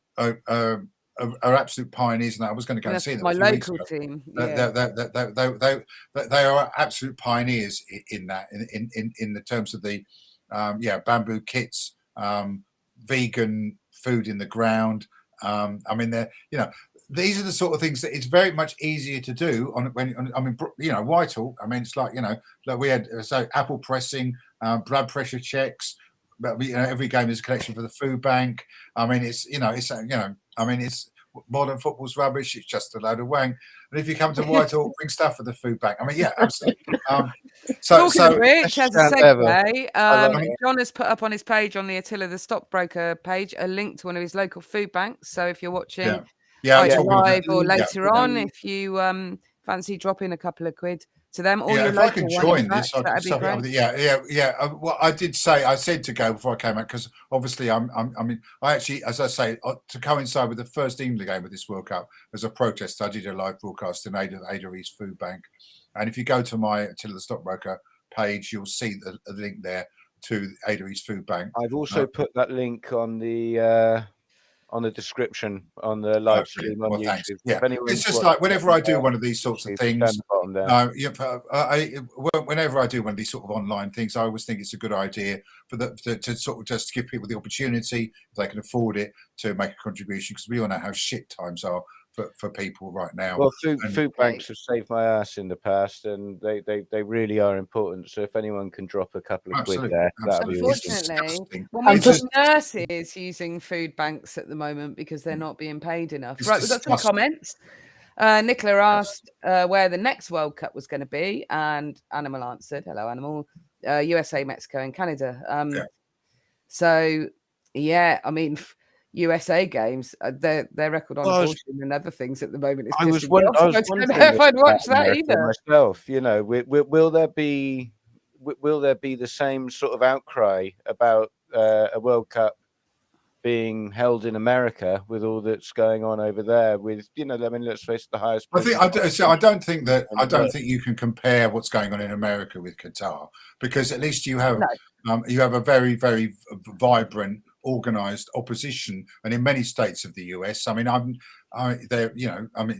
absolute pioneers, and I was going to go and see them. My local team. They are absolute pioneers in that, in the terms of the bamboo kits, vegan food in the ground. These are the sort of things that it's very much easier to do Whitehall. I mean, it's like like we had apple pressing, blood pressure checks. But every game is a collection for the food bank. I mean, it's modern football's rubbish. It's just a load of wank. And if you come to Whitehall, bring stuff for the food bank. I mean, yeah, absolutely. Talking of which, as a segue, John has put up on his page, on the Attila the Stockbroker page, a link to one of his local food banks. So if you're watching live or later on, if you fancy dropping a couple of quid to them, or your if local I can join this, that'd be great. Well, I said to go before I came out, because obviously I actually, as I say, to coincide with the first England game of this World Cup, as a protest, I did a live broadcast in Ada East Food Bank, and if you go to my Attila the Stockbroker page, you'll see the link there. to Ada East Food Bank. I've also put that link on the description on the live stream on well, YouTube. thanks. Yeah, If it's just like whenever I do one of these sorts of things, whenever I do one of these sort of online things, I always think it's a good idea for to sort of just give people the opportunity, if they can afford it, to make a contribution, because we all know how shit times are for people right now. Well, food banks have saved my ass in the past, and they really are important. So if anyone can drop a couple of quid there, that'd be awesome. Unfortunately, we've got nurses using food banks at the moment because they're not being paid enough. Right, we've got some comments. Nicola asked where the next World Cup was going to be, and Animal answered, "Hello, Animal. USA, Mexico, and Canada." So, yeah, I mean, USA games, their record on abortion and other things at the moment is I was wondering if I'd watch that either myself. You know, will there be the same sort of outcry about a World Cup being held in America with all that's going on over there? With, you know, I mean, let's face it, the highest. I don't think you can compare what's going on in America with Qatar, because at least you have a very, very vibrant, organised opposition, and in many states of the US, I mean,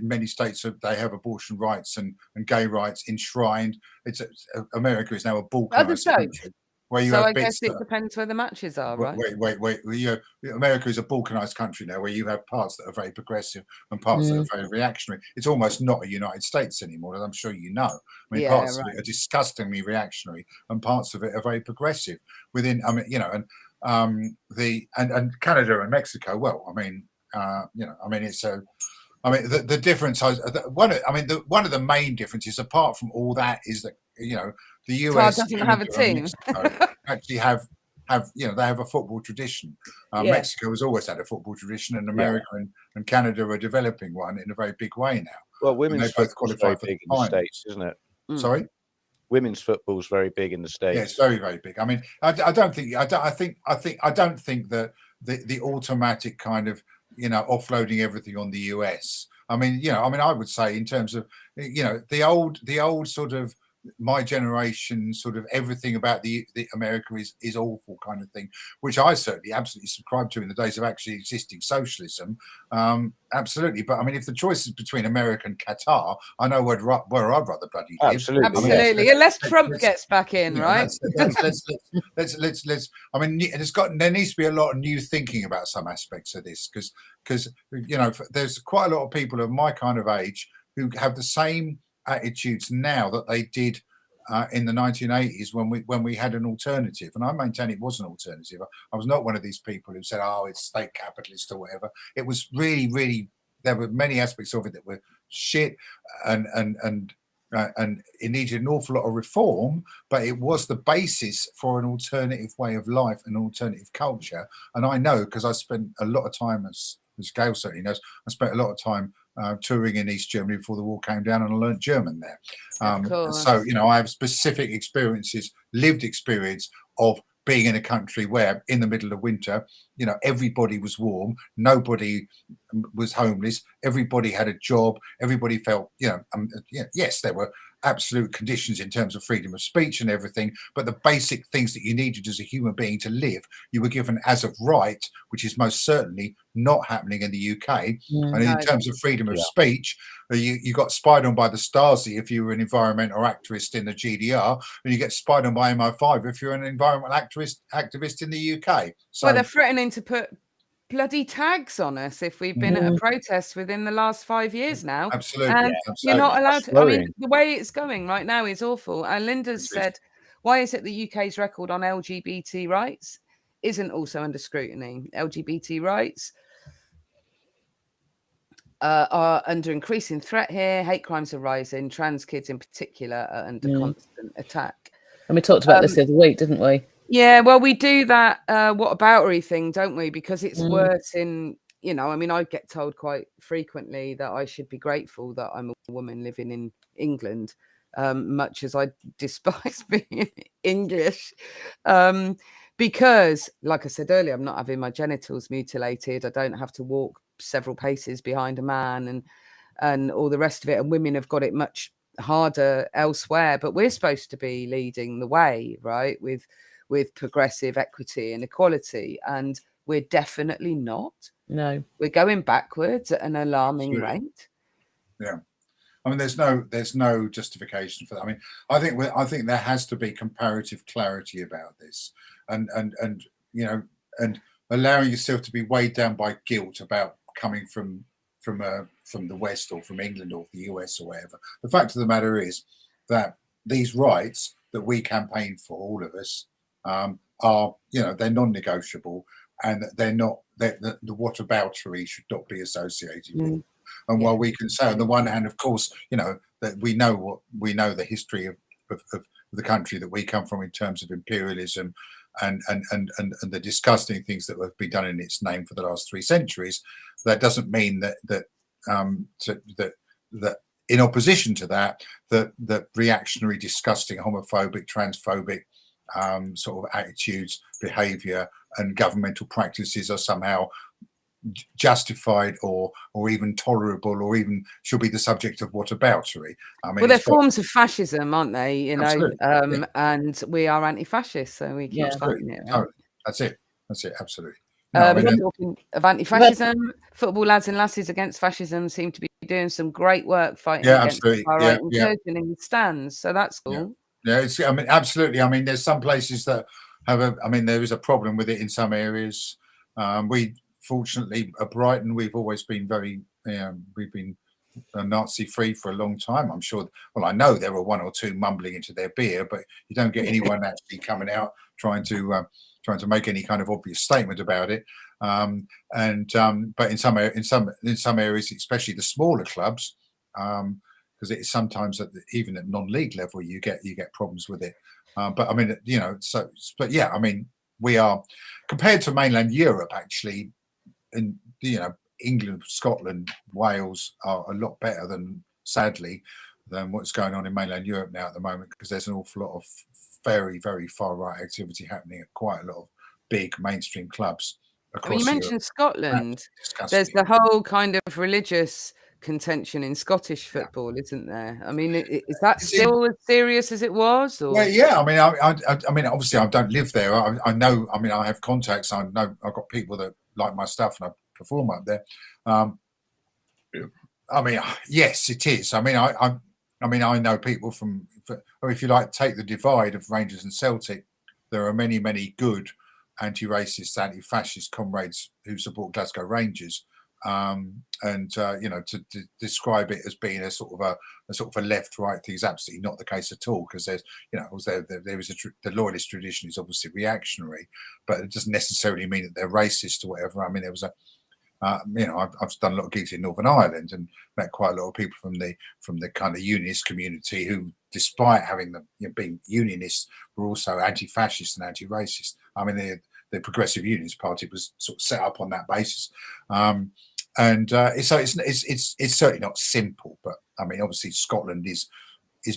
many states they have abortion rights and gay rights enshrined. America is now a balkanised country. I guess it depends where the matches are, right? Wait. America is a balkanized country now, where you have parts that are very progressive and parts that are very reactionary. It's almost not a United States anymore, as I'm sure you know. I mean, parts of it are disgustingly reactionary, and parts of it are very progressive. Within, I mean, you know, and Canada and Mexico. Well, I mean, it's a. I mean, the difference. One of the main differences, apart from all that, is that, you know, the US doesn't have a team. actually have they have a football tradition. Mexico has always had a football tradition, and America and Canada are developing one in a very big way now. Well, women's both qualify for the States, isn't it? Sorry. Women's football is very big in the States. Yeah, it's very, very big. I mean, I don't think that the automatic kind of, you know, offloading everything on the US. I mean, you know, I would say in terms of, you know, the old sort of my generation sort of everything about the America is awful kind of thing, which I certainly absolutely subscribe to in the days of actually existing socialism. Absolutely. But I mean, if the choice is between America and Qatar, I know where I'd rather bloody live. Absolutely. Unless Trump gets back in, right? Let's. I mean, there needs to be a lot of new thinking about some aspects of this, because you know, there's quite a lot of people of my kind of age who have the same attitudes now that they did in the 1980s when we had an alternative, and I maintain it was an alternative. I was not one of these people who said, "Oh, it's state capitalist" or whatever. It was really, really, there were many aspects of it that were shit, and it needed an awful lot of reform, but it was the basis for an alternative way of life, an alternative culture. And I know, because I spent a lot of time, as Gail certainly knows, I spent a lot of time touring in East Germany before the war came down, and I learned German there. So, you know, I have specific experiences, lived experience of being in a country where in the middle of winter, you know, everybody was warm, nobody was homeless, everybody had a job, everybody felt, you know, yes, there were absolute conditions in terms of freedom of speech and everything, but the basic things that you needed as a human being to live, you were given as of right, which is most certainly not happening in the UK. And in terms of freedom of speech, you got spied on by the Stasi if you were an environmental activist in the GDR, and you get spied on by MI5 if you're an environmental activist in the UK. So, well, they're threatening to put bloody tags on us if we've been at a protest within the last 5 years now. Absolutely. And you're not allowed to. I mean, the way it's going right now is awful. And Linda's said, why is it the UK's record on LGBT rights isn't also under scrutiny? LGBT rights are under increasing threat here. Hate crimes are rising. Trans kids in particular are under constant attack. And we talked about this the other week, didn't we? Yeah, well, we do that whataboutery thing, don't we? Because it's worse in, you know, I mean, I get told quite frequently that I should be grateful that I'm a woman living in England, much as I despise being English. Because, like I said earlier, I'm not having my genitals mutilated. I don't have to walk several paces behind a man and all the rest of it. And women have got it much harder elsewhere. But we're supposed to be leading the way, right? With with progressive equity and equality, and we're definitely not. No, We're going backwards at an alarming Absolutely. rate. Yeah. I mean, there's no justification for that. I mean, I think there has to be comparative clarity about this, and you know, and allowing yourself to be weighed down by guilt about coming from the West or from England or the US or wherever. The fact of the matter is that these rights that we campaign for, all of us, are, you know, they're non-negotiable, and they're not. The whataboutery should not be associated with them. And while we can say on the one hand, of course, you know, that we know the history of the country that we come from in terms of imperialism and the disgusting things that have been done in its name for the last 3 centuries, that doesn't mean that in opposition to that reactionary, disgusting, homophobic, transphobic sort of attitudes, behaviour, and governmental practices are somehow justified or even tolerable, or even should be the subject of whataboutery. I mean, well, they're forms of fascism, aren't they? You know, and we are anti-fascist, so we keep fighting it. Right? That's it. Absolutely. No, talking of anti-fascism, football lads and lasses against fascism seem to be doing some great work fighting against the far-right incursion in the stands. So that's cool. Yeah, I mean, absolutely. I mean, there's some places that have there is a problem with it in some areas. We fortunately at Brighton, we've always been we've been Nazi free for a long time. I'm sure. Well, I know there were 1 or 2 mumbling into their beer, but you don't get anyone actually coming out trying to make any kind of obvious statement about it. But in some areas, especially the smaller clubs, because it's sometimes even at non-league level, you get problems with it. But I mean, you know, but yeah, I mean, we are, compared to mainland Europe, actually, in, you know, England, Scotland, Wales are a lot better than, sadly, than what's going on in mainland Europe now at the moment, because there's an awful lot of very, very far right activity happening at quite a lot of big mainstream clubs across you mentioned Europe. Scotland. There's the whole kind of religious contention in Scottish football, isn't there? I mean, is that still as serious as it was? Or? Well, yeah. I mean, I mean, obviously, I don't live there. I know. I mean, I have contacts. I know I've got people that like my stuff, and I perform up there. I mean, yes, it is. I mean, I know people from. If you like, take the divide of Rangers and Celtic. There are many, many good anti-racist, anti-fascist comrades who support Glasgow Rangers. You know, to describe it as being a sort of a left-right thing is absolutely not the case at all, because there's, you know, there is the loyalist tradition is obviously reactionary, but it doesn't necessarily mean that they're racist or whatever. I mean, there was you know, I've done a lot of gigs in Northern Ireland and met quite a lot of people from the kind of unionist community who, despite having them, you know, being unionists, were also anti-fascist and anti-racist. I mean, the Progressive Unionist Party was sort of set up on that basis. So it's certainly not simple, but I mean, obviously Scotland is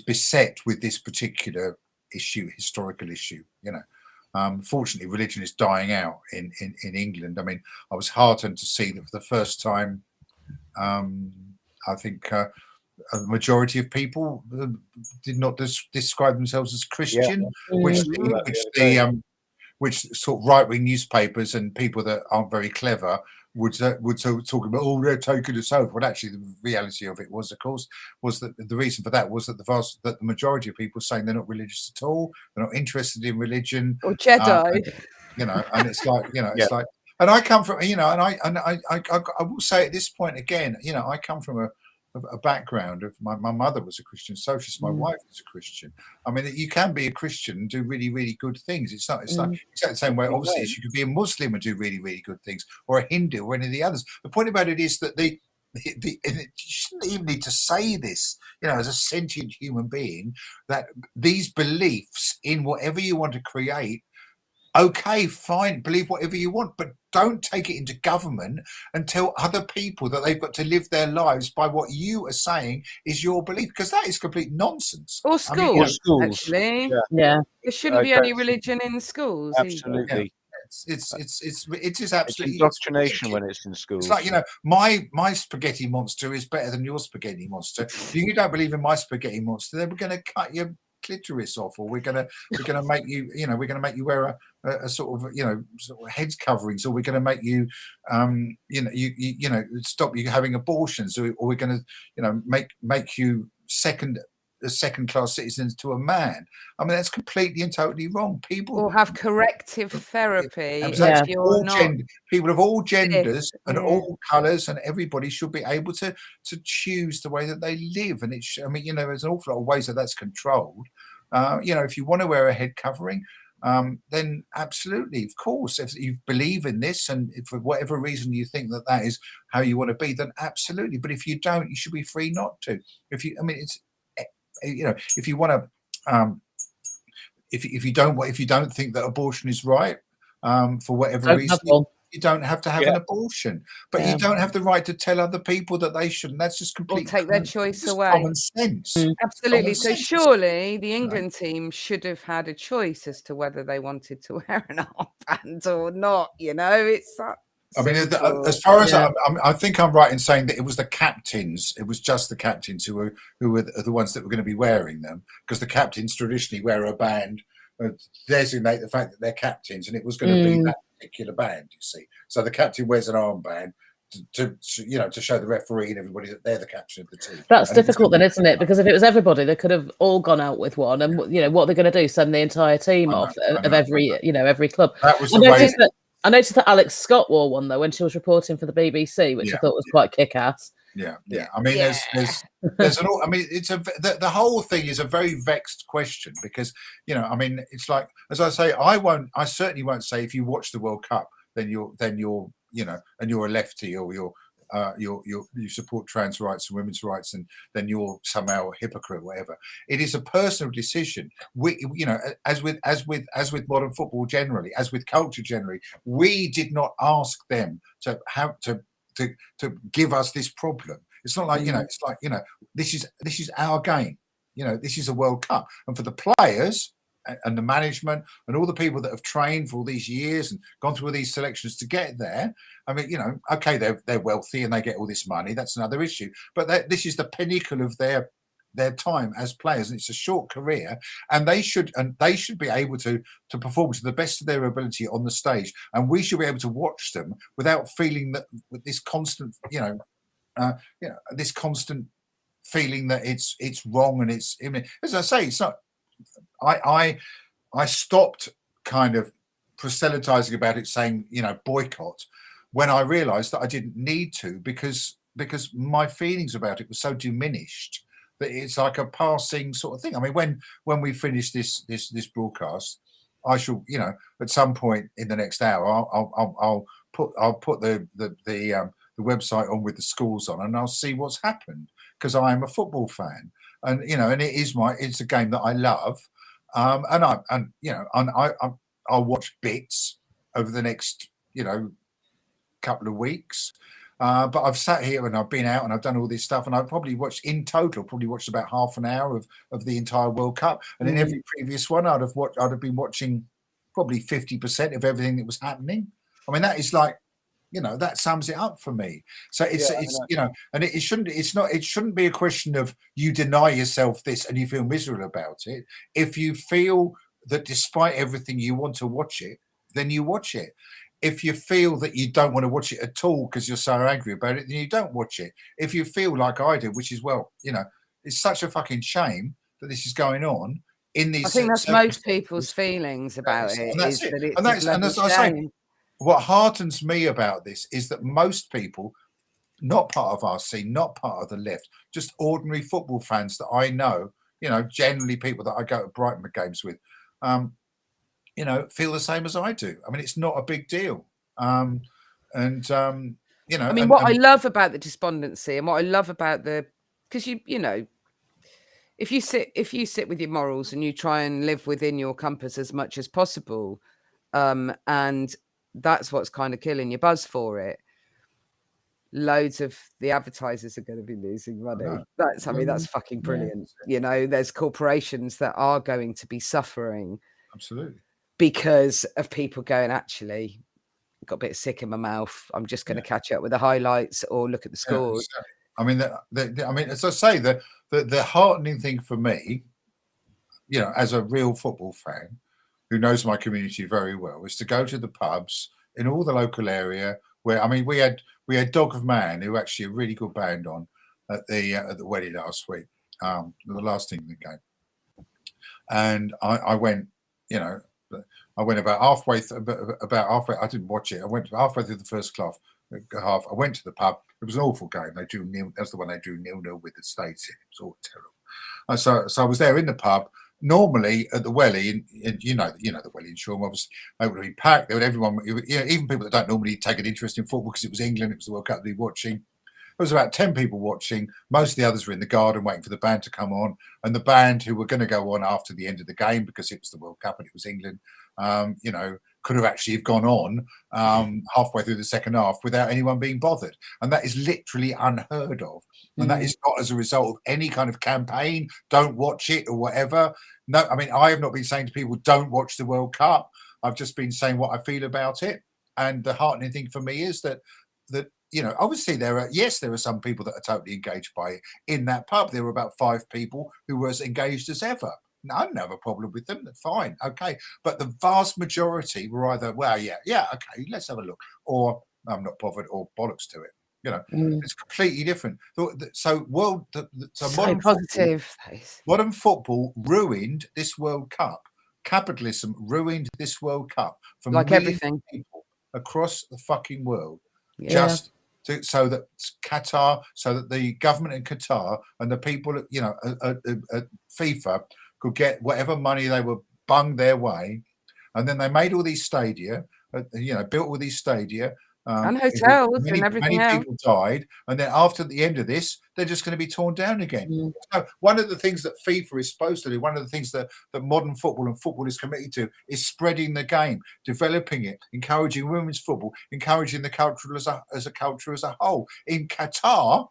beset with this particular historical issue. You know, fortunately, religion is dying out in England. I mean, I was heartened to see that for the first time, I think a majority of people did not describe themselves as Christian, which sort of right-wing newspapers and people that aren't very clever would talk about, oh, they're taking us over. Well, actually, the reality of it was, of course, was that the reason for that was that the majority of people saying they're not religious at all, they're not interested in religion, or Jedi, you know. And it's like, you know, it's like, and I come from, you know, and I will say at this point again, you know, I come from a background of my mother was a Christian socialist, my wife was a Christian. I mean, you can be a Christian and do really, really good things. It's not exactly the same way, obviously, as you could be a Muslim and do really, really good things, or a Hindu or any of the others. The point about it is that you shouldn't even need to say this, you know, as a sentient human being, that these beliefs in whatever you want to create, okay, fine, believe whatever you want, but don't take it into government and tell other people that they've got to live their lives by what you are saying is your belief, because that is complete nonsense. Or schools, I mean, schools. Actually. Yeah. There shouldn't be any religion in schools. Absolutely. It is absolutely indoctrination when it's in schools. It's like, you know, my spaghetti monster is better than your spaghetti monster. If you don't believe in my spaghetti monster, then we're going to clitoris off, or we're gonna make you, we're gonna make you wear a sort of, sort of head coverings, or we're gonna make you, stop you having abortions, or we're gonna, make you second class citizens to a man. I mean, that's completely and totally wrong. People Or have corrective therapy Exactly. if you're not. People of all genders and Yeah. all colours, and everybody should be able to choose the way that they live. And it's, there's an awful lot of ways that that's controlled. If you want to wear a head covering, then absolutely, of course, if you believe in this, and if for whatever reason you think that that is how you want to be, then absolutely. But if you don't, you should be free not to. If you want to, if you don't think that abortion is right, for whatever reason, you don't have to have an abortion. But you don't have the right to tell other people that they shouldn't. That's just completely, or take their choice away. Common sense. Absolutely. So surely the England team should have had a choice as to whether they wanted to wear an armband or not. It's that. I mean, as far as I think I'm right in saying that it was the captains. It was just the captains who were the ones that were going to be wearing them, because the captains traditionally wear a band, designate the fact that they're captains, and it was going to be that particular band. You see, so the captain wears an armband to show the referee and everybody that they're the captain of the team. That's difficult then, isn't it? Because if it was everybody, they could have all gone out with one, and what they're going to do? Send the entire team off of every club. That was the way. I noticed that Alex Scott wore one though when she was reporting for the BBC, which I thought was quite kick-ass. Yeah. I mean, there's an. I mean, the whole thing is a very vexed question, because I mean, it's like, as I say, I certainly won't say if you watch the World Cup, then you're and you're a lefty, or you support trans rights and women's rights, and then you're somehow a hypocrite, whatever. It is a personal decision. We, as with modern football generally, as with culture generally, we did not ask them to have to give us this problem. It's not like, it's like, this is our game. This is a World Cup, and for the players and the management and all the people that have trained for all these years and gone through all these selections to get there. I mean, okay, they're wealthy and they get all this money. That's another issue. But this is the pinnacle of their time as players, and it's a short career, and they should be able to perform to the best of their ability on the stage, and we should be able to watch them without feeling that with this constant, this constant feeling that it's wrong, and it's. I mean, as I say, it's not. I stopped kind of proselytizing about it, saying boycott, when I realised that I didn't need to, because my feelings about it were so diminished that it's like a passing sort of thing. I mean, when we finish this broadcast, I shall, at some point in the next hour, I'll put the website on with the scores on, and I'll see what's happened, because I am a football fan, and and it's a game that I love, and I'll watch bits over the next couple of weeks. But I've sat here and I've been out and I've done all this stuff, and I've probably watched about half an hour of the entire World Cup. And in every previous one, I'd have been watching probably 50% of everything that was happening. I mean, that is like, that sums it up for me. So it's and it shouldn't be a question of you deny yourself this and you feel miserable about it. If you feel that despite everything you want to watch it, then you watch it. If you feel that you don't want to watch it at all because you're so angry about it, then you don't watch it. If you feel like I do, which is, it's such a fucking shame that this is going on in these. I think that's most people's feelings about it. And that's it. And as I say, what heartens me about this is that most people, not part of our scene, not part of the left, just ordinary football fans that I know, generally people that I go to Brighton games with, feel the same as I do. I mean, it's not a big deal. I mean, what I love about the despondency, and what I love about because if you sit with your morals and you try and live within your compass as much as possible, and that's what's kind of killing your buzz for it. Loads of the advertisers are going to be losing money. That's fucking brilliant. There's corporations that are going to be suffering. Absolutely. Because of people going, actually, got a bit sick in my mouth. I'm just going to catch up with the highlights or look at the scores. I mean, as I say, the heartening thing for me, as a real football fan who knows my community very well, is to go to the pubs in all the local area where, I mean, we had Dog of Man, who actually a really good band on at the wedding last week, the last England game, and I went, I went about halfway. I didn't watch it. I went halfway through the first half. I went to the pub. It was an awful game. They drew nil. That's the one they drew 0-0 with the States in. It was all terrible. So I was there in the pub. Normally at the Welly, and the Welly in Shoreham, obviously, they would be packed. There would everyone, even people that don't normally take an interest in football because it was England, it was the World Cup to be watching. There was about 10 people watching. Most of the others were in the garden waiting for the band to come on, and the band who were going to go on after the end of the game because it was the World Cup and it was England, could have actually gone on halfway through the second half without anyone being bothered, and that is literally unheard of. And that is not as a result of any kind of campaign, don't watch it or whatever. No, I mean, I have not been saying to people, don't watch the World Cup. I've just been saying what I feel about it. And the heartening thing for me is that obviously there are some people that are totally engaged by it. In that pub, there were about 5 people who were as engaged as ever. No, I don't have a problem with them. They're fine. Okay. But the vast majority were either, well, yeah, okay, let's have a look. Or I'm not bothered, or bollocks to it. It's completely different. So modern football ruined this World Cup. Capitalism ruined this World Cup for like everything people across the fucking world. Yeah. So that Qatar, so that the government in Qatar and the people at FIFA could get whatever money they were bunged their way, and then they made all these stadia, built all these stadia. And hotels and everything many else. people died, and then after the end of this, they're just going to be torn down again. So one of the things that FIFA is supposed to do, one of the things that modern football and football is committed to, is spreading the game, developing it, encouraging women's football, encouraging the culture as a culture as a whole. In Qatar,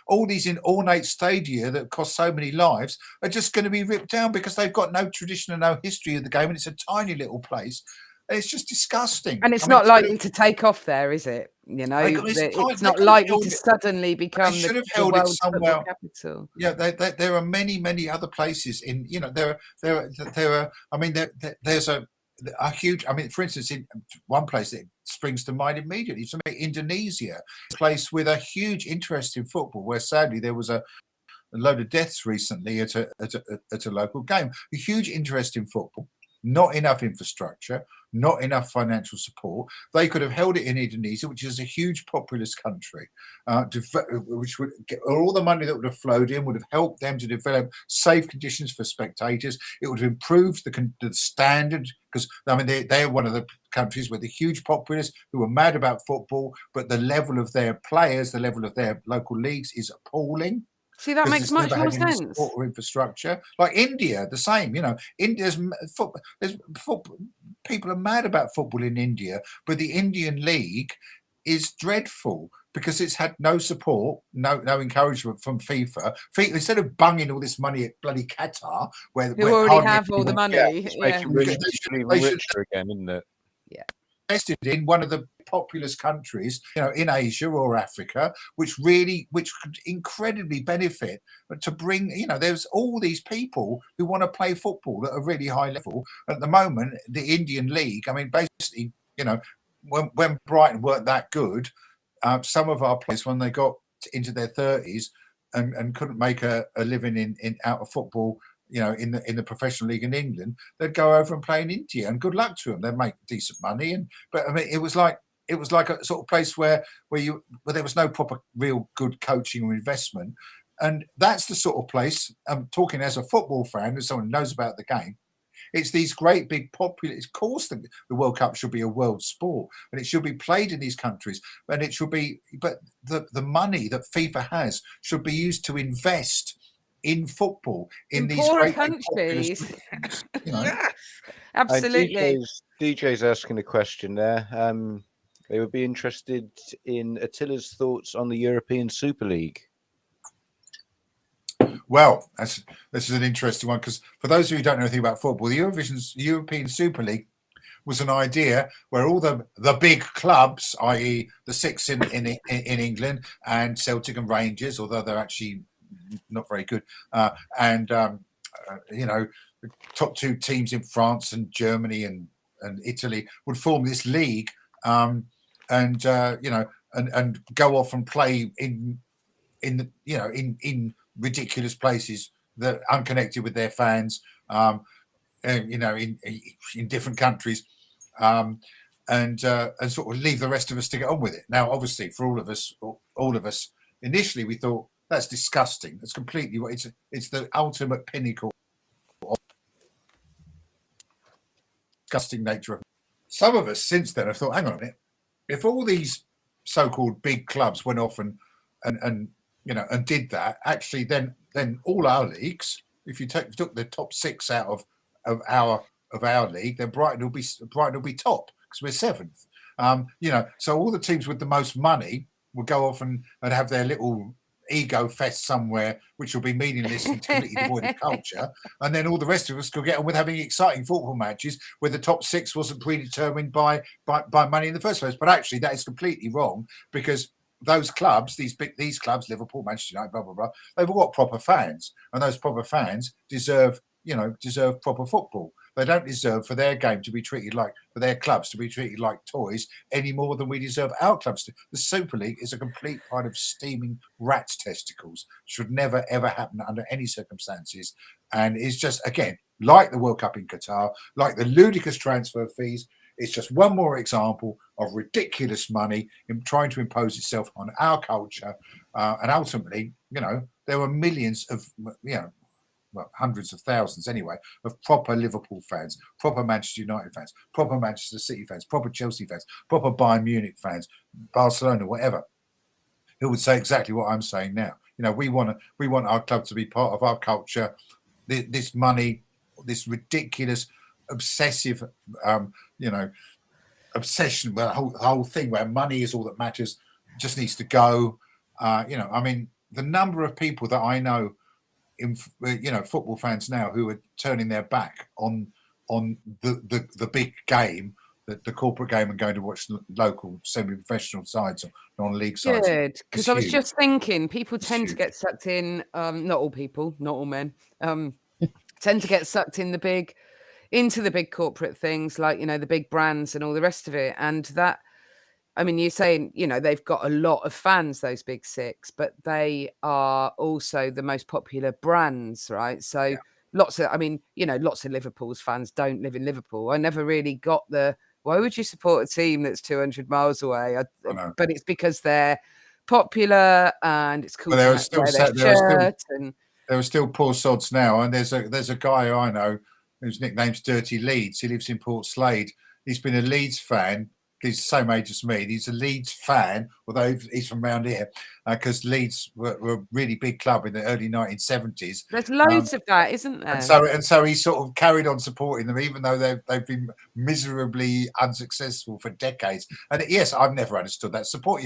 all these ornate stadia that cost so many lives are just going to be ripped down because they've got no tradition and no history of the game, and it's a tiny little place. It's just disgusting. And it's not likely to take off there, is it? It's not likely to suddenly become the world's football capital. Yeah, there are many, many other places in, there are, I mean, there's a huge, I mean, for instance, in one place that springs to mind immediately, to me, Indonesia, a place with a huge interest in football, where sadly there was a load of deaths recently at a local game. A huge interest in football. Not enough infrastructure, not enough financial support. They could have held it in Indonesia, which is a huge populous country, which would get all the money that would have flowed in would have helped them to develop safe conditions for spectators. It would have improved the standard, because I mean they're one of the countries with a huge populace who are mad about football, but the level of their players, the level of their local leagues is appalling. See, that makes much more sense. Support or infrastructure, like India, the same. India's football. People are mad about football in India, but the Indian league is dreadful because it's had no support, no encouragement from FIFA. Instead of bunging all this money at bloody Qatar, where you already have all the money, it's making really richer again, isn't it? Yeah. Invested in one of the populous countries, in Asia or Africa, which could incredibly benefit to bring, there's all these people who want to play football at a really high level. At the moment, the Indian League, I mean, basically, when Brighton weren't that good, some of our players, when they got into their 30s and couldn't make a living in out of football, in the professional league in England, they'd go over and play in India, and good luck to them. They'd make decent money, but I mean, it was like a sort of place where there was no proper, real good coaching or investment, and that's the sort of place. I'm talking as a football fan, as someone who knows about the game. It's these great big popular. Of course, the World Cup should be a world sport, and it should be played in these countries, and it should be. But the money that FIFA has should be used to invest in football in these poorer great countries. Absolutely. DJ's asking a question there. They would be interested in Attila's thoughts on the European Super League. Well, this is an interesting one, because for those of you who don't know anything about football, the European Super League was an idea where all the big clubs, i.e. the 6 in England and Celtic and Rangers, although they're actually not very good, top two teams in France and Germany and Italy would form this league, and go off and play in ridiculous places that are unconnected with their fans, in different countries, and sort of leave the rest of us to get on with it. Now, obviously, for all of us, initially we thought that's disgusting. That's completely it's the ultimate pinnacle of disgusting nature of. Some of us since then have thought, hang on a minute, if all these so-called big clubs went off and did that, actually, then all our leagues, if you took the top six out of our league, then Brighton will be top because we're seventh. So all the teams with the most money will go off and have their little ego fest somewhere, which will be meaningless and completely devoid of culture, and then all the rest of us could get on with having exciting football matches where the top six wasn't predetermined by money in the first place. But actually, that is completely wrong, because those clubs, these clubs, Liverpool, Manchester United, blah blah blah, they've all got proper fans, and those proper fans deserve proper football. They don't deserve for their clubs to be treated like toys any more than we deserve our clubs to. The Super League is a complete pile of steaming rat's testicles. Should never ever happen under any circumstances, and it's just, again, like the World Cup in Qatar, like the ludicrous transfer fees. It's just one more example of ridiculous money in trying to impose itself on our culture, and ultimately, there were millions of hundreds of thousands anyway, of proper Liverpool fans, proper Manchester United fans, proper Manchester City fans, proper Chelsea fans, proper Bayern Munich fans, Barcelona, whatever, who would say exactly what I'm saying now. We want our club to be part of our culture. This money, this ridiculous, obsessive, obsession, the whole thing where money is all that matters, just needs to go. The number of people that I know in football fans now who are turning their back on the big game, the corporate game, and going to watch local semi-professional sides on league sides. Good, because I was just thinking, people tend to get sucked in. Not all people, not all men, tend to get sucked into the big corporate things, like the big brands and all the rest of it. And that, you're saying, they've got a lot of fans, those big six, but they are also the most popular brands, right? So yeah. Lots of Liverpool's fans don't live in Liverpool. I never really got why would you support a team that's 200 miles away? But it's because they're popular and it's cool. Well, there are still poor sods now, and there's a guy I know whose nickname's Dirty Leeds. He lives in Port Slade. He's been a Leeds fan. He's the same age as me. He's a Leeds fan, although he's from around here, because Leeds were a really big club in the early 1970s. There's loads of that, isn't there? And so he sort of carried on supporting them, even though they've been miserably unsuccessful for decades. And yes, I've never understood that. Support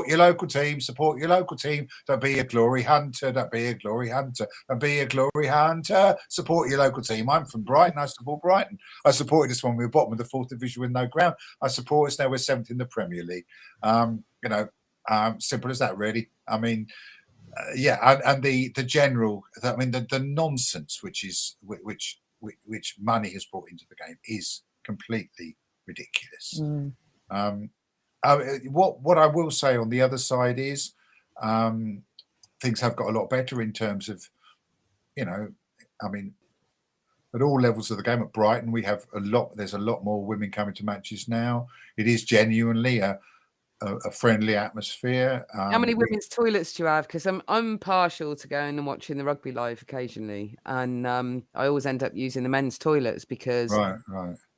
your local team. Support your local team. Don't be a glory hunter. Don't be a glory hunter. Don't be a glory hunter. Support your local team. I'm from Brighton. I support Brighton. I supported us when we were bottom of the 4th division with no ground. I support us now. We're 7th in the Premier League. Simple as that, really. And the general, the nonsense which money has brought into the game is completely ridiculous. What I will say on the other side is, things have got a lot better in terms of, at all levels of the game. At Brighton, there's a lot more women coming to matches now. It is genuinely a friendly atmosphere. How many women's toilets do you have? Because I'm partial to going and watching the rugby live occasionally, and I always end up using the men's toilets because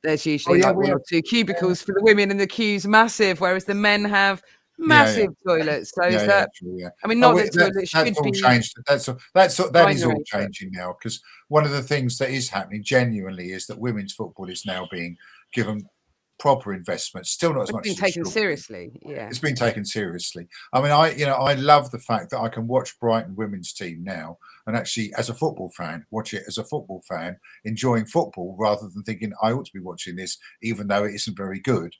there's usually one or two cubicles for the women, and the queue's massive, whereas the men have massive toilets. So is that? True, yeah. Not that toilets should be changed. That is all changing now, because one of the things that is happening genuinely is that women's football is now being given proper investment. Still not as much. It's been taken seriously. Yeah, it's been taken seriously. I love the fact that I can watch Brighton women's team now and actually, as a football fan, watch it as a football fan, enjoying football rather than thinking I ought to be watching this, even though it isn't very good.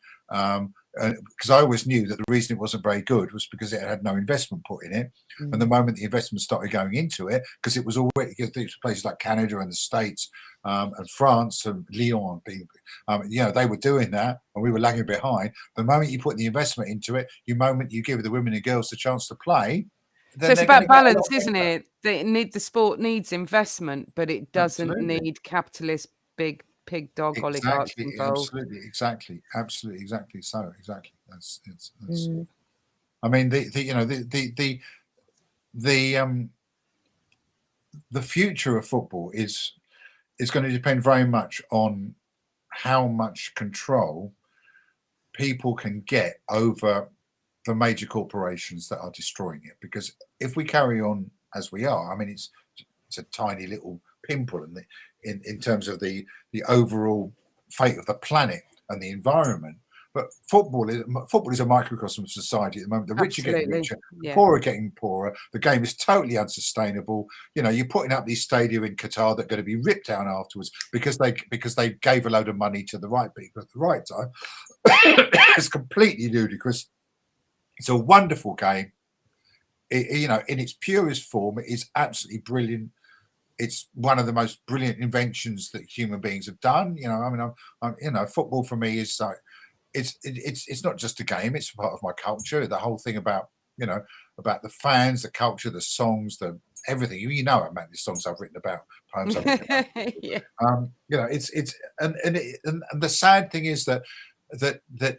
because I always knew that the reason it wasn't very good was because it had no investment put in it. And the moment the investment started going into it, because it was already, because places like Canada and the States and France and Lyon, they were doing that, and we were lagging behind. The moment you put the investment into it, the moment you give the women and girls the chance to play. So it's about balance, isn't it? The sport needs investment, but it doesn't need capitalist big pig dog oligarchs involved. Exactly. So exactly. That's I mean, the future of football is going to depend very much on how much control people can get over the major corporations that are destroying it. Because if we carry on as we are, I mean, it's a tiny little pimple in terms of the overall fate of the planet and the environment. But football is a microcosm of society at the moment. The rich are getting richer, the poor are getting poorer. The game is totally unsustainable. You're putting up these stadia in Qatar that are going to be ripped down afterwards because they gave a load of money to the right people at the right time. It's completely ludicrous. It's a wonderful game. In its purest form, it is absolutely brilliant. It's one of the most brilliant inventions that human beings have done. Football for me is like, it's not just a game. It's part of my culture. The whole thing about the fans, the culture, the songs, the everything. About the songs I've written about, poems I've written about. And the sad thing is that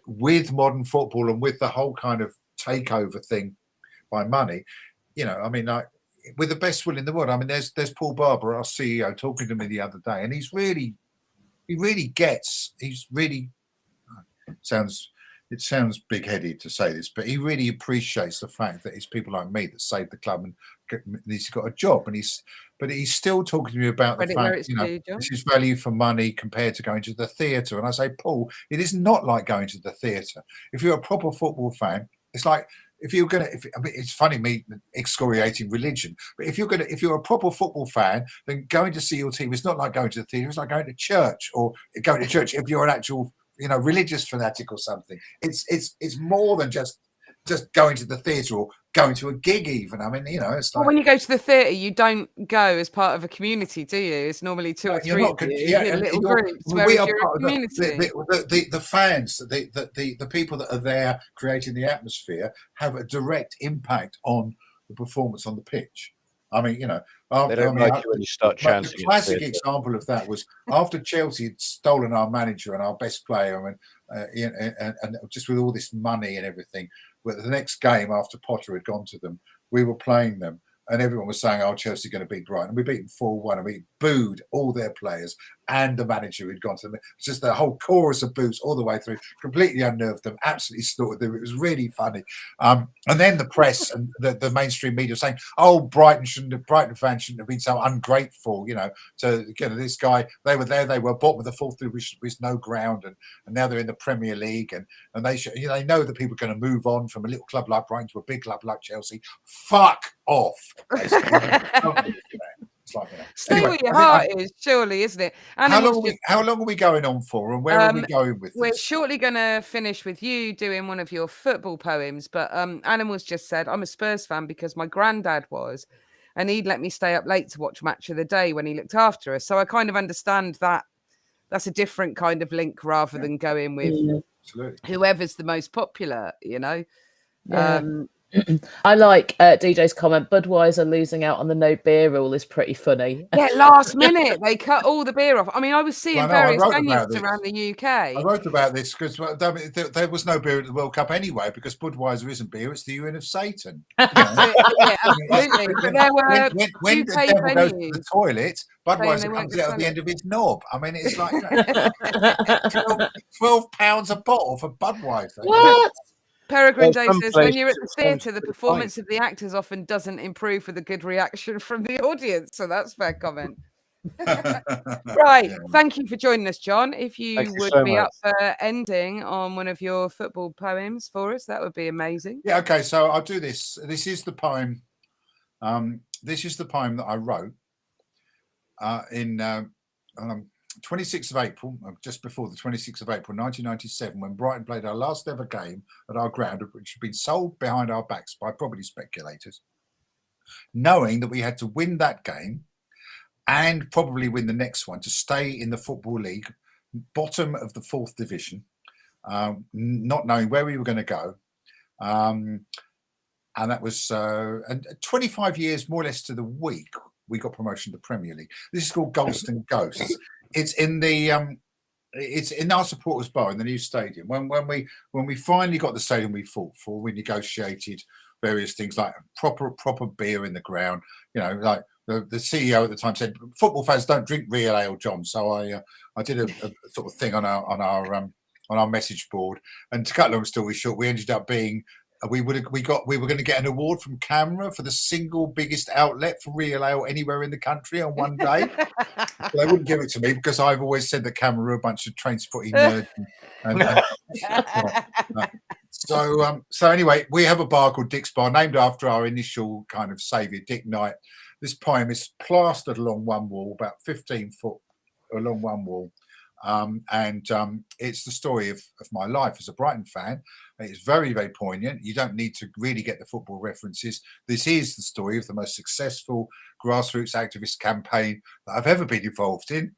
with modern football and with the whole kind of takeover thing by money, with the best will in the world. I mean, there's Paul Barber, our CEO, talking to me the other day, and he really gets. It sounds big-headed to say this, but he really appreciates the fact that it's people like me that saved the club, and he's got a job, but he's still talking to me about the fact, this is value for money compared to going to the theatre. And I say, Paul, it is not like going to the theatre. If you're a proper football fan, it's like it's funny me excoriating religion, but if you're a proper football fan, then going to see your team is not like going to the theatre. It's like going to church, or going to church if you're an actual religious fanatic or something. It's more than just going to the theatre or going to a gig even. I mean, it's like, when you go to the theatre, you don't go as part of a community, do you? It's normally two or three of you in little groups. We are part of the fans, the people that are there creating the atmosphere have a direct impact on the performance on the pitch. I mean, they don't like you when you start chanting. The classic example of that was after Chelsea had stolen our manager and our best player, and just with all this money and everything. But the next game after Potter had gone to them, we were playing them, and everyone was saying, "Oh, Chelsea are going to beat Brighton." And we beat them 4-1, and we booed all their players and the manager who'd gone to them. It's just the whole chorus of boos all the way through, completely unnerved them, absolutely snorted them. It was really funny. And then the press and the mainstream media saying, "Oh, Brighton fans shouldn't have been so ungrateful, to this guy. They were there, they were bottom of the fourth with no ground, and now they're in the Premier League, and they should, they know that people are going to move on from a little club like Brighton to a big club like Chelsea. Fuck off." It's like, Stay where your heart is, surely, isn't it? How long are we going on for, and where are we going with this? We're shortly going to finish with you doing one of your football poems, but Animals just said, I'm a Spurs fan because my granddad was, and he'd let me stay up late to watch Match of the Day when he looked after us. So I kind of understand that that's a different kind of link rather than going with whoever's the most popular, I like DJ's comment. Budweiser losing out on the no beer rule is pretty funny. Yeah, last minute they cut all the beer off. I mean, I was seeing various venues around the UK. I wrote about this because there was no beer at the World Cup anyway, because Budweiser isn't beer; it's the urine of Satan. Yeah, absolutely. But there were when the devil goes to the toilet, Budweiser comes out at the end of his knob. I mean, it's like £12 a bottle for Budweiser. What? Peregrine Day says, when you're at the theatre, the performance of the actors often doesn't improve with a good reaction from the audience. So that's a fair comment. Right. Yeah. Thank you for joining us, John. If you would be up for ending on one of your football poems for us, that would be amazing. Yeah, okay. So I'll do this. This is the poem. This is the poem that I wrote 26th of April, just before the 26th of April 1997, when Brighton played our last ever game at our ground, which had been sold behind our backs by property speculators, knowing that we had to win that game and probably win the next one to stay in the Football League, bottom of the 4th division, not knowing where we were going to go. And that was and 25 years, more or less to the week, we got promotion to the Premier League. This is called Golston Ghosts. It's in the it's in our supporters bar in the new stadium. When we finally got the stadium we fought for, we negotiated various things like proper beer in the ground. You know, like the CEO at the time said, football fans don't drink real ale, John. So I did a sort of thing on our message board. And to cut a long story short, we ended up being we were going to get an award from Camera for the single biggest outlet for real ale anywhere in the country on one day. But they wouldn't give it to me because I've always said that Camera are a bunch of train spotting nerds. So anyway, we have a bar called Dick's Bar, named after our initial kind of saviour, Dick Knight. This poem is plastered along one wall, about 15 foot along one wall. It's the story of my life as a Brighton fan. It's very, very poignant. You don't need to really get the football references. This is the story of the most successful grassroots activist campaign that I've ever been involved in,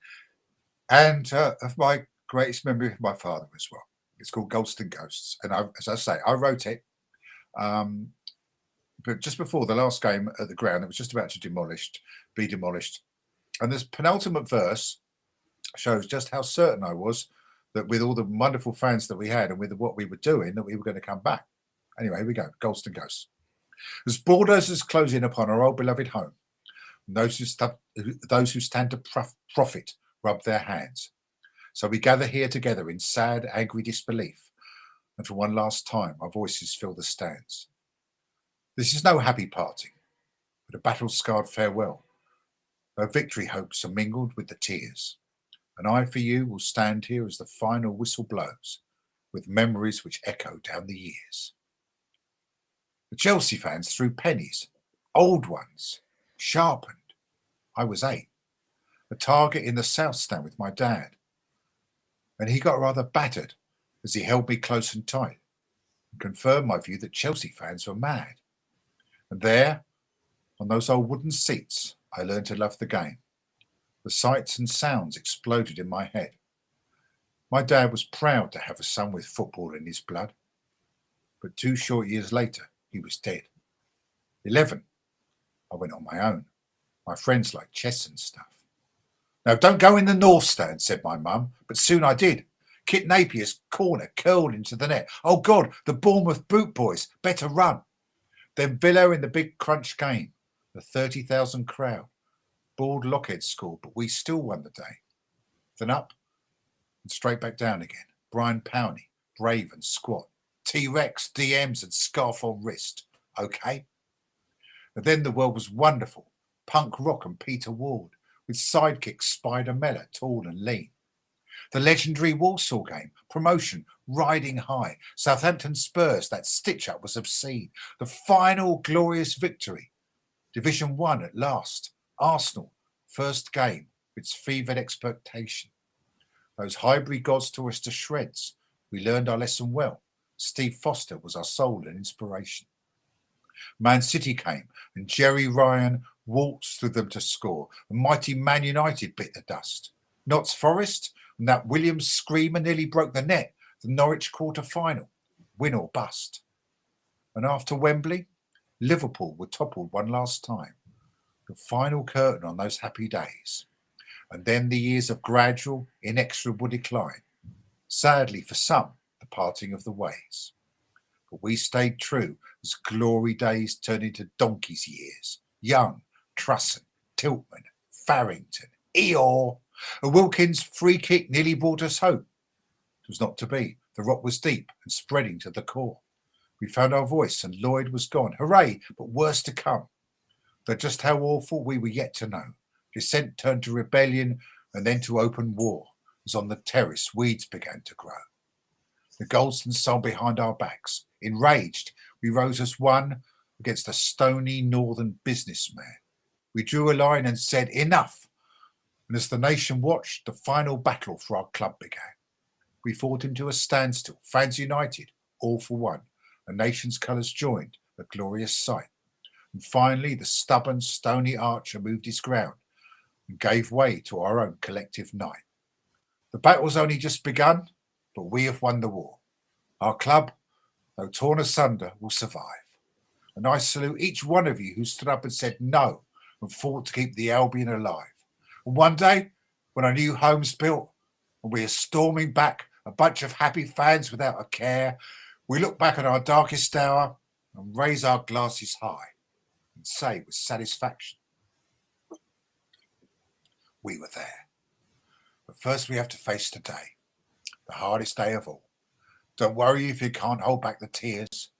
and of my greatest memory of my father as well. It's called Golston Ghosts, and as I say, I wrote it, but just before the last game at the ground, it was just about to be demolished, and this penultimate verse shows just how certain I was that with all the wonderful fans that we had and with what we were doing, that we were going to come back. Anyway, here we go. Golston Ghosts. As bulldozers close in upon our old beloved home, and those who stand to profit rub their hands. So we gather here together in sad, angry disbelief, and for one last time, our voices fill the stands. This is no happy parting, but a battle-scarred farewell. Our victory hopes are mingled with the tears. And I, for you, will stand here as the final whistle blows, with memories which echo down the years. The Chelsea fans threw pennies, old ones, sharpened. I was 8, a target in the South Stand with my dad. And he got rather battered as he held me close and tight and confirmed my view that Chelsea fans were mad. And there, on those old wooden seats, I learned to love the game. The sights and sounds exploded in my head. My dad was proud to have a son with football in his blood. But 2 short years later, he was dead. 11, I went on my own. My friends liked chess and stuff. Now, don't go in the North Stand, said my mum, but soon I did. Kit Napier's corner curled into the net. Oh, God, the Bournemouth boot boys, better run. Then Villa in the big crunch game, the 30,000 crowd. Bald Lockhead scored, but we still won the day. Then up and straight back down again. Brian Powney, brave and squat. T-Rex, DMs and scarf on wrist. Okay? And then the world was wonderful. Punk rock and Peter Ward, with sidekicks Spider Mellor, tall and lean. The legendary Walsall game, promotion, riding high. Southampton Spurs, that stitch-up was obscene. The final glorious victory. Division 1 at last. Arsenal, first game, its fevered expectation. Those Highbury gods tore us to shreds. We learned our lesson well. Steve Foster was our soul and inspiration. Man City came and Jerry Ryan waltzed through them to score. And mighty Man United bit the dust. Notts Forest and that Williams screamer nearly broke the net. The Norwich quarter-final, win or bust. And after Wembley, Liverpool were toppled one last time. The final curtain on those happy days. And then the years of gradual, inexorable decline. Sadly for some, the parting of the ways. But we stayed true as glory days turned into donkey's years. Young, Trusson, Tiltman, Farrington, Eeyore. A Wilkins free kick nearly brought us hope. It was not to be. The rot was deep and spreading to the core. We found our voice and Lloyd was gone. Hooray, but worse to come. Though just how awful we were yet to know. Dissent turned to rebellion and then to open war, as on the terrace weeds began to grow. The Golston soul behind our backs. Enraged, we rose as one against a stony northern businessman. We drew a line and said, enough. And as the nation watched, the final battle for our club began. We fought him to a standstill, fans united, all for one. The nation's colours joined, a glorious sight. And finally, the stubborn, stony archer moved his ground and gave way to our own collective night. The battle's only just begun, but we have won the war. Our club, though torn asunder, will survive. And I salute each one of you who stood up and said no and fought to keep the Albion alive. And one day, when our new home's built and we are storming back, a bunch of happy fans without a care, we look back at our darkest hour and raise our glasses high and say with satisfaction, we were there. But first we have to face today, the hardest day of all. Don't worry if you can't hold back the tears.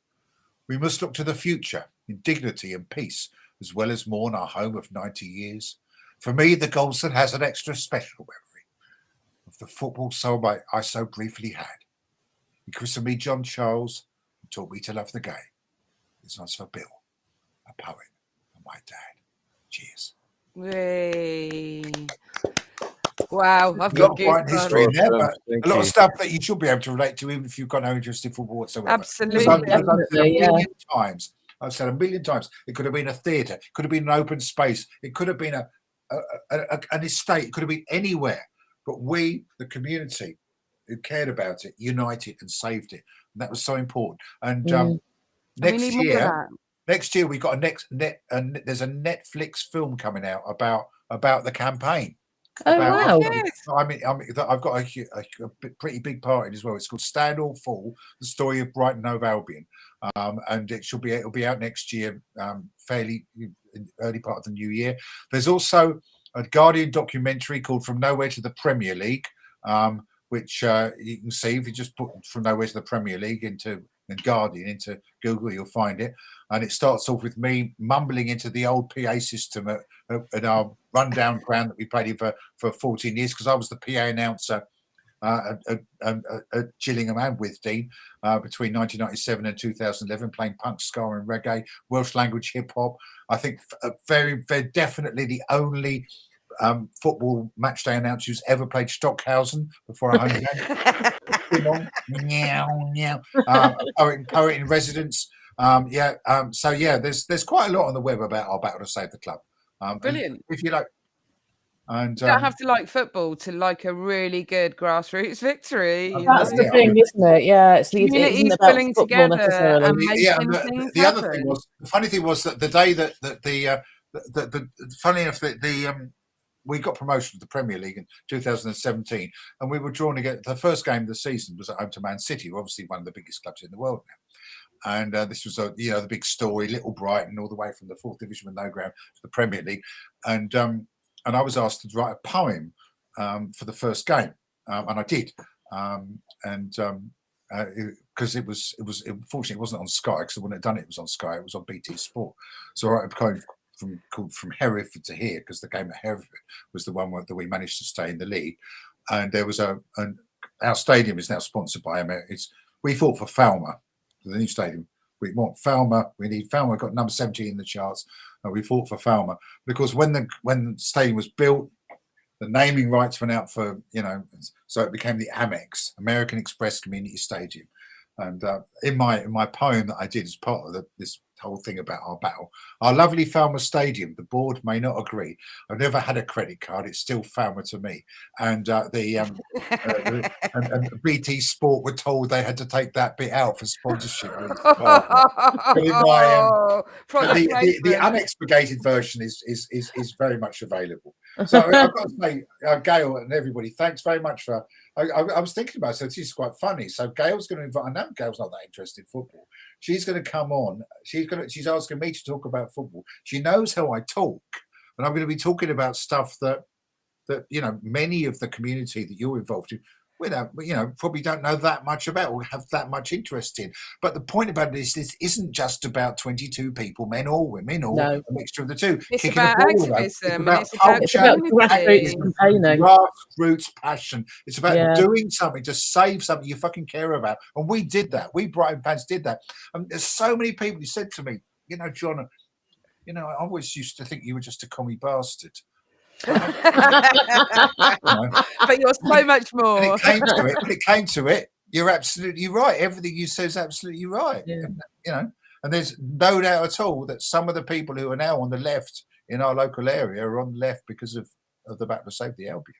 We must look to the future in dignity and peace, as well as mourn our home of 90 years. For me, the Goldson has an extra special memory of the football soul I so briefly had. He christened me John Charles and taught me to love the game. This one's for Bill, a poet, and my dad. Cheers. Hey. Wow, I've A lot got of bright history in there, Awesome. but Thank a lot you. of stuff that you should be able to relate to, even if you've got no interest in football whatsoever. Absolutely. As I've said a Definitely, yeah. million times, I've said a million times, it could have been a theatre, it could have been an open space, it could have been an estate, it could have been anywhere. But we, the community who cared about it, united and saved it. And that was so important. And And we next need more of year, that. we got there's a Netflix film coming out about the campaign. Oh, About- wow. Yes. I've got a pretty big part in it as well. It's called Stand or Fall: The Story of Brighton Hove Albion, and it'll be out next year, fairly early part of the new year. There's also a Guardian documentary called From Nowhere to the Premier League, which you can see if you just put From Nowhere to the Premier League into Guardian into Google, you'll find it. And it starts off with me mumbling into the old PA system at our rundown ground that we played in for 14 years, because I was the PA announcer at Gillingham and Withdean between 1997 and 2011, playing punk, ska and reggae, Welsh language, hip hop. I think very, very definitely the only football match day announcer who's ever played Stockhausen before a home game. Meow. Poet in residence. So there's quite a lot on the web about our battle to save the club. Brilliant. If you like, and You don't have to like football to like a really good grassroots victory. you That's know? the thing, isn't it? Yeah, it Communities isn't about pulling football together necessarily. and making and things the other happen. thing was, the funny thing was that the day that funny enough, we got promotion to the Premier League in 2017, and we were drawn against the first game of the season was at home to Man City, obviously one of the biggest clubs in the world now. And this was the big story, Little Brighton, all the way from the 4th Division with no ground to the Premier League, and I was asked to write a poem for the first game, and I did, because it was unfortunately it wasn't on Sky, because I wouldn't have done it. It was on Sky. It was on BT Sport. So I wrote a poem called From Hereford to Here, because the game at Hereford was the one that we managed to stay in the league. And there was our stadium is now sponsored by we fought for Falmer, the new stadium. We want Falmer. We need Falmer. We got number 17 in the charts. And we fought for Falmer because when the stadium was built, the naming rights went out for, so it became the Amex, American Express Community Stadium. And in my poem that I did as part of this whole thing about our battle, our lovely Falmer Stadium, the board may not agree. I've never had a credit card. It's still Falmer to me. And and BT Sport were told they had to take that bit out for sponsorship. The unexpurgated version is very much available. So I've got to say, Gail and everybody, thanks very much for. I was thinking about it, so this is quite funny. So Gail's going to invite. I know Gail's not that interested in football. She's going to come on. She's asking me to talk about football. She knows how I talk, and I'm going to be talking about stuff that many of the community that you're involved in, probably don't know that much about or have that much interest in. But the point about it is, this isn't just about 22 people, men or women, or a mixture of the two. It's about activism. It's about grassroots campaigning. Grassroots passion. It's about doing something to save something you fucking care about. And we did that. We Brighton fans did that. And there's so many people who said to me, John, I always used to think you were just a commie bastard. But you're so much more. When it came to it, you're absolutely right. Everything you say is absolutely right. Yeah. And there's no doubt at all that some of the people who are now on the left in our local area are on the left because of the Battle of Save the Albion.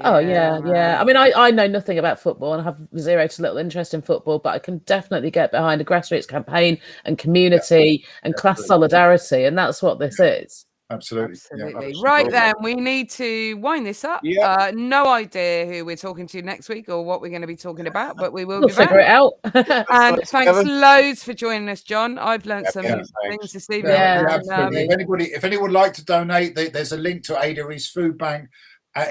Oh yeah. I mean, I know nothing about football and I have zero to little interest in football, but I can definitely get behind a grassroots campaign and community and class solidarity, and that's what this is. Absolutely. Right then, we need to wind this up. Yeah. No idea who we're talking to next week or what we're going to be talking about, but we'll be figure it out. And thanks loads for joining us, John. I've learned some things this evening. Absolutely. If anyone would like to donate, there's a link to Ada East Food Bank.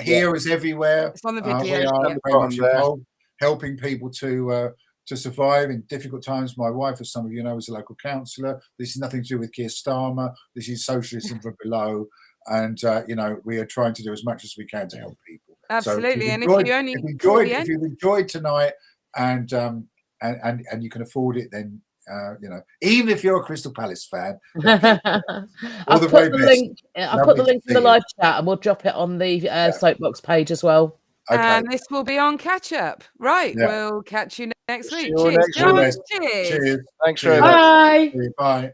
Here is everywhere. It's on the video. We are very much involved, helping people to survive in difficult times. My wife, as some of you know, is a local councillor. This is nothing to do with Keir Starmer. This is socialism from below. And, we are trying to do as much as we can to help people. Absolutely. So if you've enjoyed tonight and you can afford it, then, even if you're a Crystal Palace fan, I'll put the link in the live chat and we'll drop it on the Soapbox page as well. Okay. And this will be on catch up. Right. We'll catch you next week. Cheers. Cheers. Thanks very much. Bye.